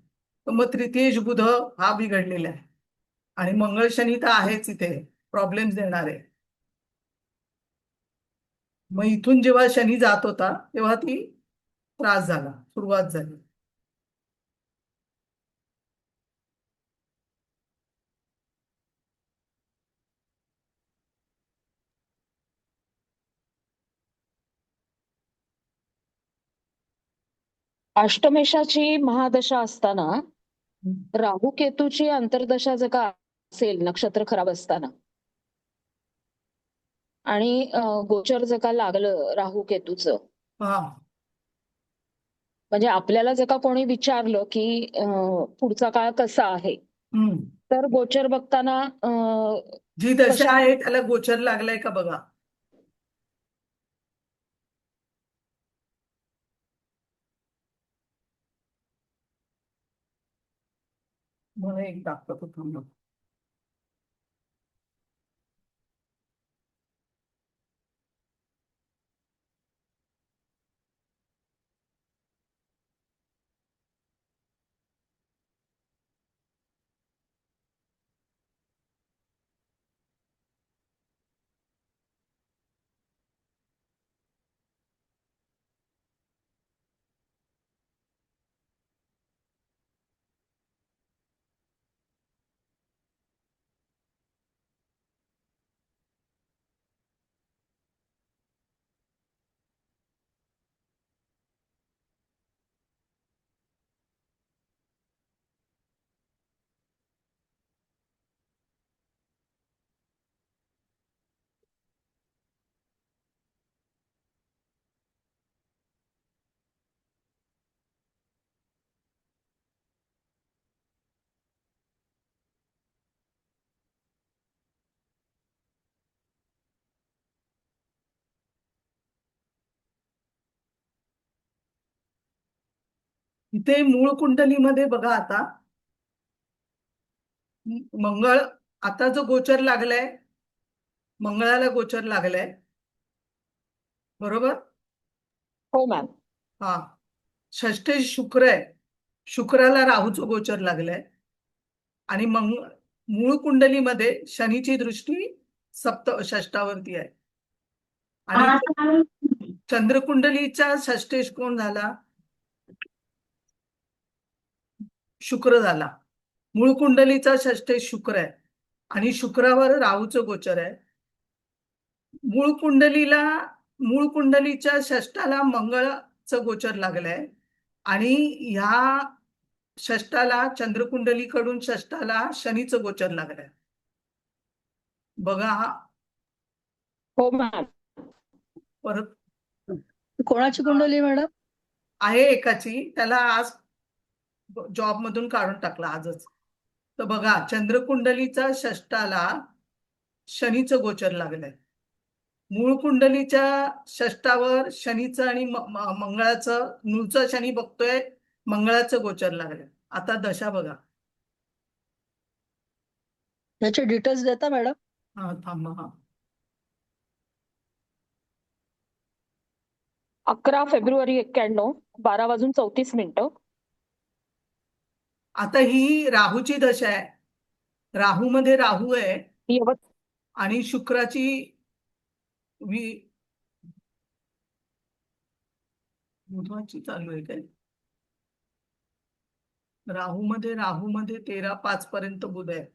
तर मग तृतीयेश बुध हा बिघडलेला आहे. आणि मंगळ शनी तर आहेच इथे प्रॉब्लेम्स देणारे. मग इथून जेव्हा शनी जात होता तेव्हा ती त्रास झाला, सुरुवात झाली. अष्टमेशाची महादशा असताना राहू केतूची अंतर्दशा जर का असेल नक्षत्र खराब असताना, आणि गोचर जर का लागलं राहू केतूचं, हा म्हणजे आपल्याला जर का कोणी विचारलं की पुढचा काळ कसा आहे, हम्म. तर गोचर बघताना जी दशा कशा आहे त्याला गोचर लागलाय का बघा. मला एक दाखवतो थांबा. इथे मूळ कुंडलीमध्ये बघा आता मंगळ, आता जो गोचर लागलाय मंगळाला गोचर लागलाय, बरोबर. हो मॅम. हा, षष्ठे शुक्र आहे, शुक्राला राहूचं गोचर लागलंय आणि मूळ कुंडलीमध्ये शनीची दृष्टी षष्ठावरती आहे आणि चंद्रकुंडलीचा षष्ठेश कोण झाला, शुक्र झाला. मूळ कुंडलीचा षष्ठेश शुक्र आहे आणि शुक्रावर राहूचं गोचर आहे. मूळ कुंडलीच्या षष्ठाला मंगळाचं गोचर लागलंय आणि ह्या षष्ठाला चंद्रकुंडलीकडून षष्ठाला शनीचं गोचर लागलंय बघा. हो मॅम. परत कोणाची कुंडली मॅडम आहे एकाची, त्याला आज जॉब मधून काढून टाकला आजच. तर बघा, चंद्रकुंडलीचा षष्ठाला शनीचं गोचर लागलंय. मूळ कुंडलीच्या षष्ठावर शनीचं आणि मंगळाचं, मूळचा शनी बघतोय, मंगळाचं गोचर लागलंय. आता दशा बघा. याचे डिटेल्स देता मॅडम. हा थांबा. हा 11 फेब्रुवारी 91, 12:34. आता ही राहूची दशा आहे. राहू मध्ये राहू आहे आणि शुक्राची बुधवाची चालू आहे काय. राहू मध्ये 13:05 पर्यंत बुध आहे.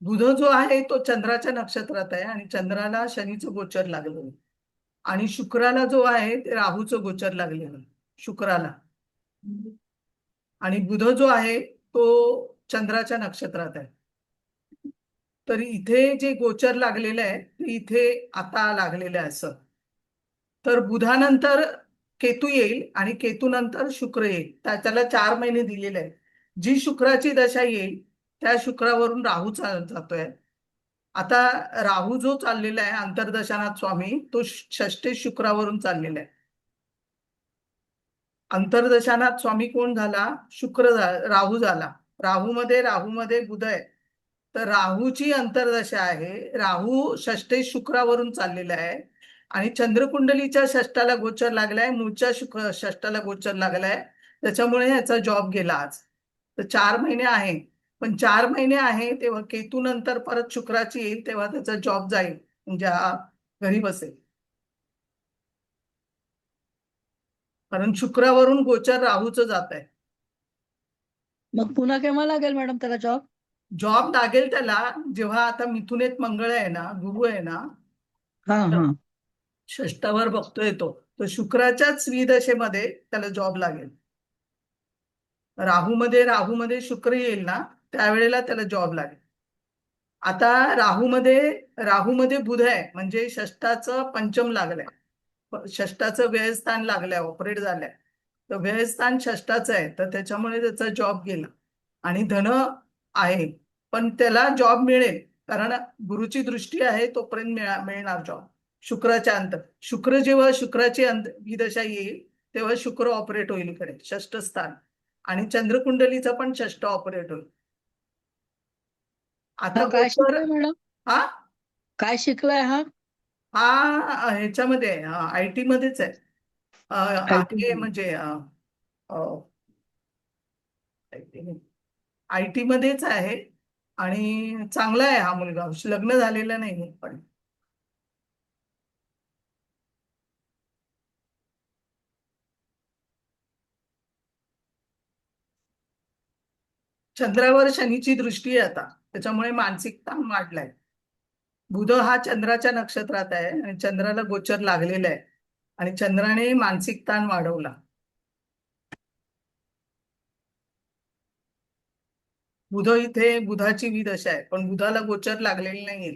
बुध जो आहे तो चंद्राच्या नक्षत्रात आहे आणि चंद्राला शनीचं गोचर लागलं आणि शुक्राला जो आहे ते राहूचं गोचर लागलेलं शुक्राला, आणि बुध जो आहे तो चंद्राच्या नक्षत्रात आहे. तर इथे जे गोचर लागलेलं आहे ते इथे आता लागलेलं आहे असं. तर बुधानंतर केतू येईल आणि केतूनंतर शुक्र येईल. त्याला 4 महिने दिलेले आहेत. जी शुक्राची दशा येईल त्या शुक्रावरून राहू जातोय. आता राहू जो चाललेला आहे अंतर्दशानाथ स्वामी, तो षष्ठे शुक्रावरून चाललेला आहे. अंतर्दशानाथ स्वामी कोण झाला, राहू झाला. राहू मध्ये बुध आहे. तर राहूची अंतर्दशा आहे. राहू षष्ठे शुक्रावरून चाललेला आहे आणि चंद्रकुंडलीच्या षष्ठाला गोचर लागलाय, मूळच्या षष्ठाला गोचर लागलाय. त्याच्यामुळे याचा जॉब गेला आज. तर 4 महिने आहे, पण 4 महिने आहे तेव्हा केतू नंतर परत शुक्राची येईल तेव्हा त्याचा जॉब जाईल, म्हणजे घरी बसेल. कारण शुक्रावरून गोचर राहूचं जात आहे. मग पुन्हा केव्हा लागेल मॅडम त्याला जॉब. जॉब लागेल त्याला जेव्हा आता मिथुनेत मंगळ आहे ना, गुरु आहे ना, हा षष्ठावर बघतोय तो, तर शुक्राच्याच स्वीदशेमध्ये त्याला जॉब लागेल. राहूमध्ये शुक्र येईल ना, त्यावेळेला त्याला जॉब लागेल. आता राहूमध्ये बुध आहे, म्हणजे षष्टाचं पंचम लागलंय, षष्टाचं व्ययस्थान लागलंय, ऑपरेट झालंय. तर व्ययस्थान षष्टाचं आहे, तर त्याच्यामुळे त्याचा जॉब गेला. आणि धन आहे, पण त्याला जॉब मिळेल, कारण गुरुची दृष्टी आहे, तोपर्यंत मिळणार जॉब. शुक्राच्या शुक्र जेव्हा शुक्राची विदशा येईल तेव्हा शुक्र ऑपरेट होईल इकडे षष्ठ स्थान, आणि चंद्रकुंडलीचा पण षष्ठ ऑपरेट होईल. आता काय गोचर शिकलाय मॅडम? हा काय शिकलाय हा? हा ह्याच्यामध्ये IT मध्येच आहे. आहे म्हणजे IT मध्येच आहे, आणि चांगला आहे हा मुलगा. लग्न झालेलं नाही पण. चंद्रावर शनीची दृष्टी आहे आता, त्याच्यामुळे मानसिक ताण वाढलाय. बुध हा चंद्राच्या नक्षत्रात आहे आणि चंद्राला गोचर लागलेला आहे, आणि चंद्राने मानसिक ताण वाढवला. बुध इथे बुधाची विदशा आहे, पण बुधाला गोचर लागलेली नाही.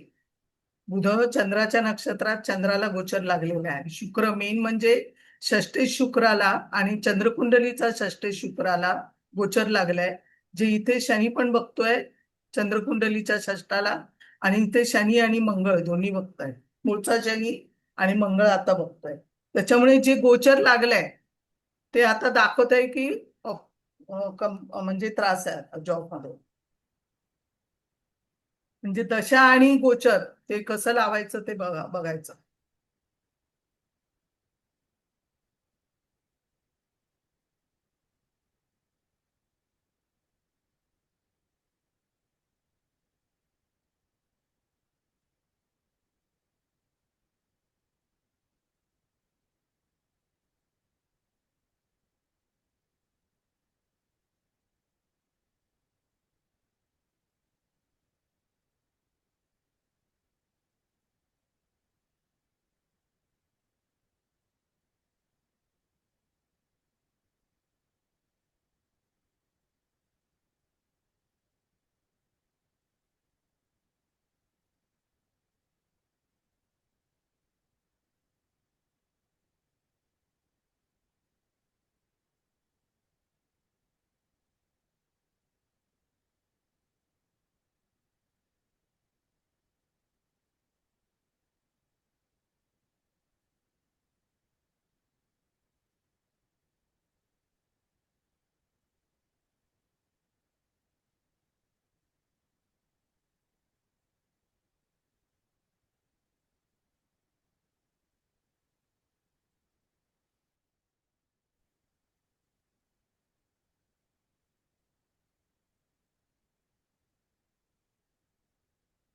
बुध चंद्राच्या नक्षत्रात चंद्राला गोचर लागलेला आहे. शुक्र मेन म्हणजे षष्ठेश शुक्राला आणि चंद्रकुंडलीचा षष्ठेश शुक्राला गोचर लागलाय, जे इथे शनी पण बघतोय चंद्रकुंडलीच्या षष्ठाला, आणि इथे शनी आणि मंगळ दोन्ही बघताय. मूळचा शनी आणि मंगळ आता बघतोय. त्याच्यामुळे जे गोचर लागलंय ते आता दाखवत आहे की म्हणजे त्रास आहे जॉब मध्ये. म्हणजे दशा आणि गोचर ते कसं लावायचं ते बघायचं.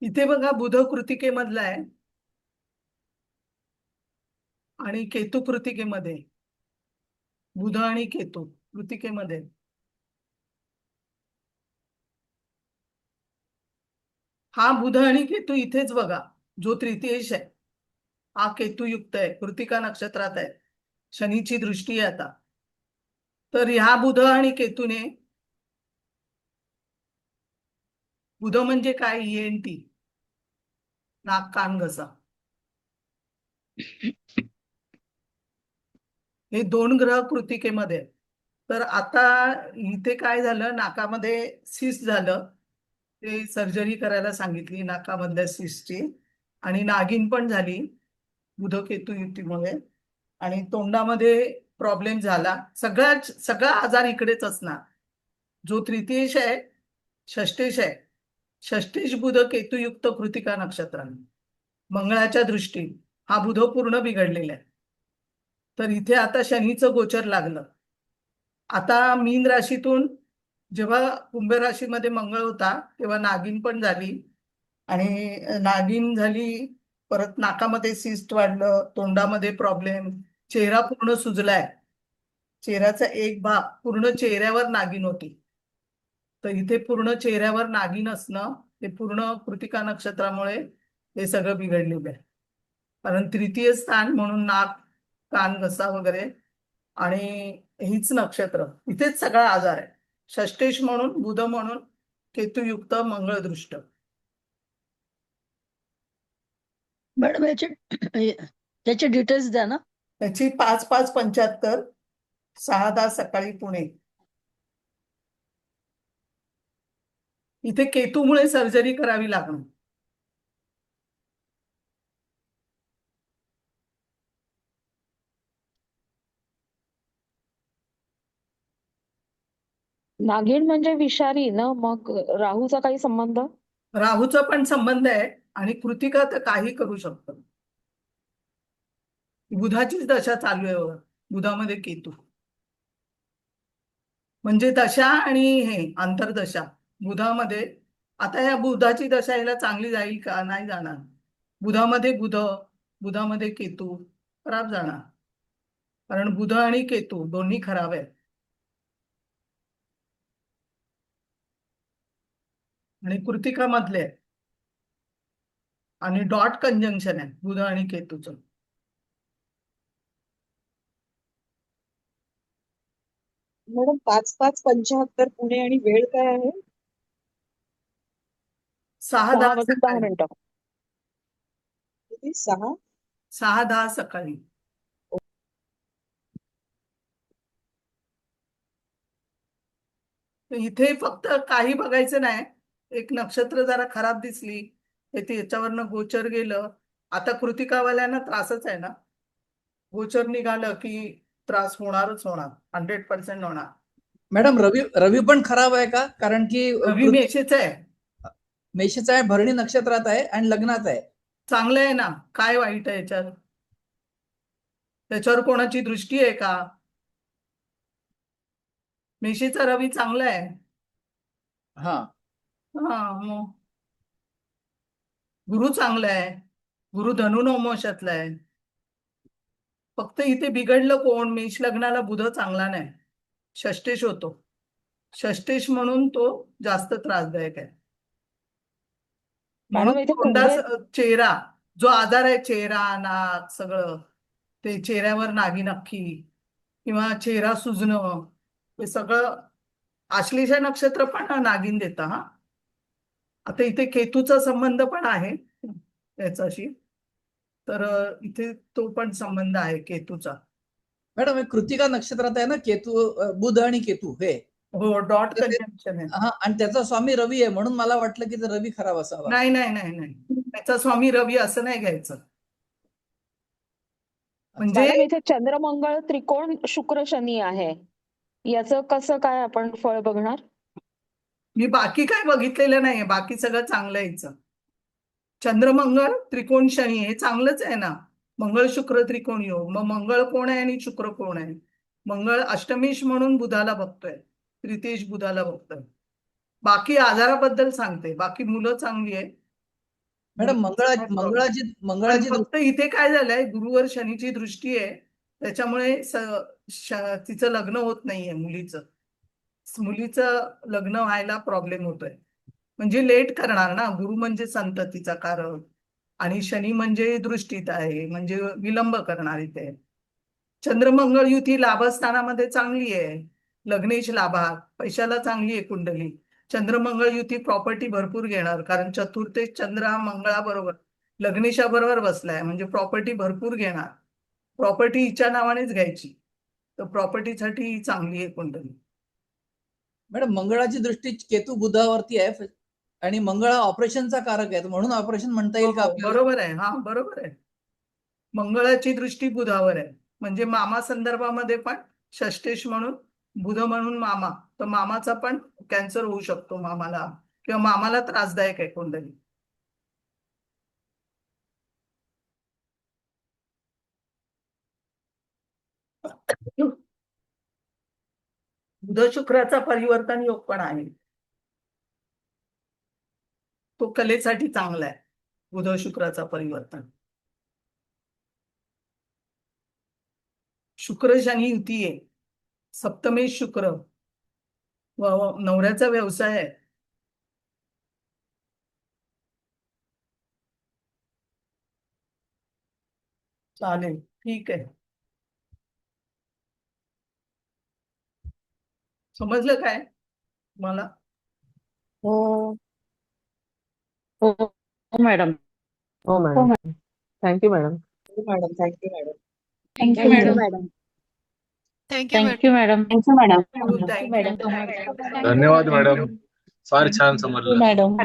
इथे बघा बुध कृतिकेमधला आहे आणि केतू कृतिकेमध्ये. बुध आणि केतू कृतिकेमध्ये. हा बुध आणि केतू इथेच बघा, जो तृतीयेश आहे हा केतू युक्त आहे, कृतिका नक्षत्रात आहे, शनीची दृष्टी आहे आता. तर ह्या बुध आणि केतूने, बुध म्हणजे काय, ENT, नाक कान घसा, हे 2 ग्रह कृतिकेमध्ये. तर आता इथे काय झालं, नाकामध्ये सिस्ट झालं, ते सर्जरी करायला सांगितली नाकामधल्या सिस्टची, आणि नागिन पण झाली बुध केतू युतीमुळे, आणि तोंडामध्ये प्रॉब्लेम झाला. सगळा आजार इकडेच असणार. जो तृतीयेश आहे, षष्ठेश आहे, षष्ठेश बुध केतुयुक्त कृतिका नक्षत्राने मंगळाच्या दृष्टी हा बुध पूर्ण बिघडलेला आहे. तर इथे आता शनीचं गोचर लागलं. आता मीन राशीतून जेव्हा कुंभ राशीमध्ये मंगळ होता तेव्हा नागिन पण झाली, आणि नागिन झाली, परत नाकामध्ये सिस्ट वाढलं, तोंडामध्ये प्रॉब्लेम, चेहरा पूर्ण सुजलाय, चेहऱ्याचा एक भाग पूर्ण चेहऱ्यावर नागिन होती. तर इथे पूर्ण चेहऱ्यावर नागिन असणं ते पूर्ण कृतिका नक्षत्रामुळे हे सगळं बिघडलेलं आहे. कारण तृतीय स्थान म्हणून नाक कान घसा वगैरे, आणि हीच नक्षत्र, इथेच सगळा आजार आहे. षष्टेश म्हणून, बुध म्हणून, केतुयुक्त, मंगळदृष्ट. मॅडम याचे डिटेल्स द्या ना. त्याची 5575 6:10 सकाळी पुणे. इथे केतूमुळे सर्जरी करावी लागणार. नागिण म्हणजे विषारी ना, मग राहूचा काही संबंध? राहूचा पण संबंध आहे, आणि कृतिका तर काही करू शकतो. बुधाचीच दशा चालू आहे बघा. बुधामध्ये केतू म्हणजे दशा, आणि हे अंतर्दशा बुधामध्ये. आता या बुधाची दशा याला चांगली जाईल का? नाही जाणार. बुधामध्ये बुधामध्ये केतू खराब जाणार, कारण बुध आणि केतू दोन्ही खराब आहेत. आणि कृतिका मधले आहे, आणि डॉट कंजंक्शन आहे बुध आणि केतूचं. मॅडम 5575 पुणे आणि वेळ काय आहे? 6:10 वाजून 10 सकाळी. मिनिटं. किती? 6? 6:10 सकाळी. तर इथे फक्त काही बघायचं नाही. एक नक्षत्र जरा खराब दिसली, ते त्याच्यावरनं गोचर गेलं. आता कृतिकावाल्यांना त्रासच आहे ना. गोचर निघालं की त्रास होणारच होणार, 100% होणार. मॅडम रवी पण खराब आहे का? कारण की रवी मेषेचं आहे. मेषेचा आहे, भरणी नक्षत्रात आहे आणि लग्नात आहे. चांगलं आहे ना, काय वाईट आहे याच्यात? त्याच्यावर कोणाची दृष्टी आहे का? मेषेचा रवी चांगला आहे. हा हा, मग गुरु चांगला आहे. गुरु धनु नवमोशातला आहे. फक्त इथे बिघडलं कोण? मेष लग्नाला बुध चांगला नाही, षष्टेश होतो. षष्टेश म्हणून तो जास्त त्रासदायक आहे. म्हणून मॅडम इथे तोंडाचा चेहरा, जो आजार आहे, चेहरा, नाक, सगळं ते चेहऱ्यावर नागिन अख्खी, किंवा चेहरा सुजणं, हे सगळं आश्लेषा नक्षत्र पण नागिन देतं. हा, आता इथे केतूचा संबंध पण आहे याच्याशी, तर इथे तो पण संबंध आहे केतूचा. मॅडम कृतिका नक्षत्रात आहे ना केतू, बुध आणि केतू हे. हो, डॉट कंजंक्शन आहे. हा, आणि त्याचा स्वामी रवी आहे, म्हणून मला वाटलं की रवी खराब असावा. नाही नाही नाही नाही, त्याचा स्वामी रवी असं नाही घ्यायचं. म्हणजे मॅडम इथे चंद्रमंगळ त्रिकोण शुक्र शनी आहे, याचं कसं काय आपण फळ बघणार? मी बाकी काय बघितलेलं नाहीये, बाकी सगळं चांगलं यायचं. चंद्रमंगळ त्रिकोण शनी हे चांगलंच आहे ना. मंगळ शुक्र त्रिकोण योग, मग मंगळ कोण आहे आणि शुक्र कोण आहे? मंगळ अष्टमेश म्हणून बुधाला बघतोय, तृतीयेश बुधाला बघतोय. बाकी आजाराबद्दल सांगते, बाकी मुलं चांगली आहे. मॅडम मंगळाची फक्त इथे काय झालंय, गुरुवर शनीची दृष्टी आहे, त्याच्यामुळे तिचं लग्न होत नाहीये. मुलीचं लग्न व्हायला प्रॉब्लेम होतोय. म्हणजे लेट करणार ना. गुरु म्हणजे संततीचा कारक, आणि शनी म्हणजे दृष्टीत आहे, म्हणजे विलंब करणार इथे. चंद्रमंगळ युती लाभस्थानामध्ये चांगली आहे, लग्नेश लाभात, पैशाला चांगली आहे कुंडली. चंद्रमंगळ युती प्रॉपर्टी भरपूर घेणार, कारण चतुर्थेश चंद्र हा मंगळाबरोबर लग्नेशाबरोबर बसलाय, म्हणजे प्रॉपर्टी भरपूर घेणार. प्रॉपर्टी हिच्या नावानेच घ्यायची, तर प्रॉपर्टीसाठी चांगली आहे कुंडली. मॅडम मंगळाची दृष्टी केतू बुधावरती आहे, आणि मंगळ ऑपरेशनचा कारक आहे, म्हणून ऑपरेशन म्हणता येईल का आपल्याला? बरोबर आहे. हा, बरोबर आहे. मंगळाची दृष्टी बुधावर आहे, म्हणजे मामा संदर्भामध्ये पण षष्टेश म्हणून, बुध म्हणून मामा, तर मामाचा पण कॅन्सर होऊ शकतो मामाला, किंवा मामाला त्रासदायक आहे कुंडली. बुध शुक्राचा परिवर्तन योग पण आहे, तो कलेसाठी चांगला आहे. बुध शुक्राचा परिवर्तन. शुक्र शनी युती आहे, सप्तमेश शुक्र, नवऱ्याचा व्यवसाय आहे. चालेल, ठीक आहे. समजलं काय मला? हो हो मॅडम. हो madam. Thank you madam. Madam thank you madam. Thank you madam. Thank you madam. Thank you madam. धन्यवाद मॅडम. फार छान समजलं. मॅडम.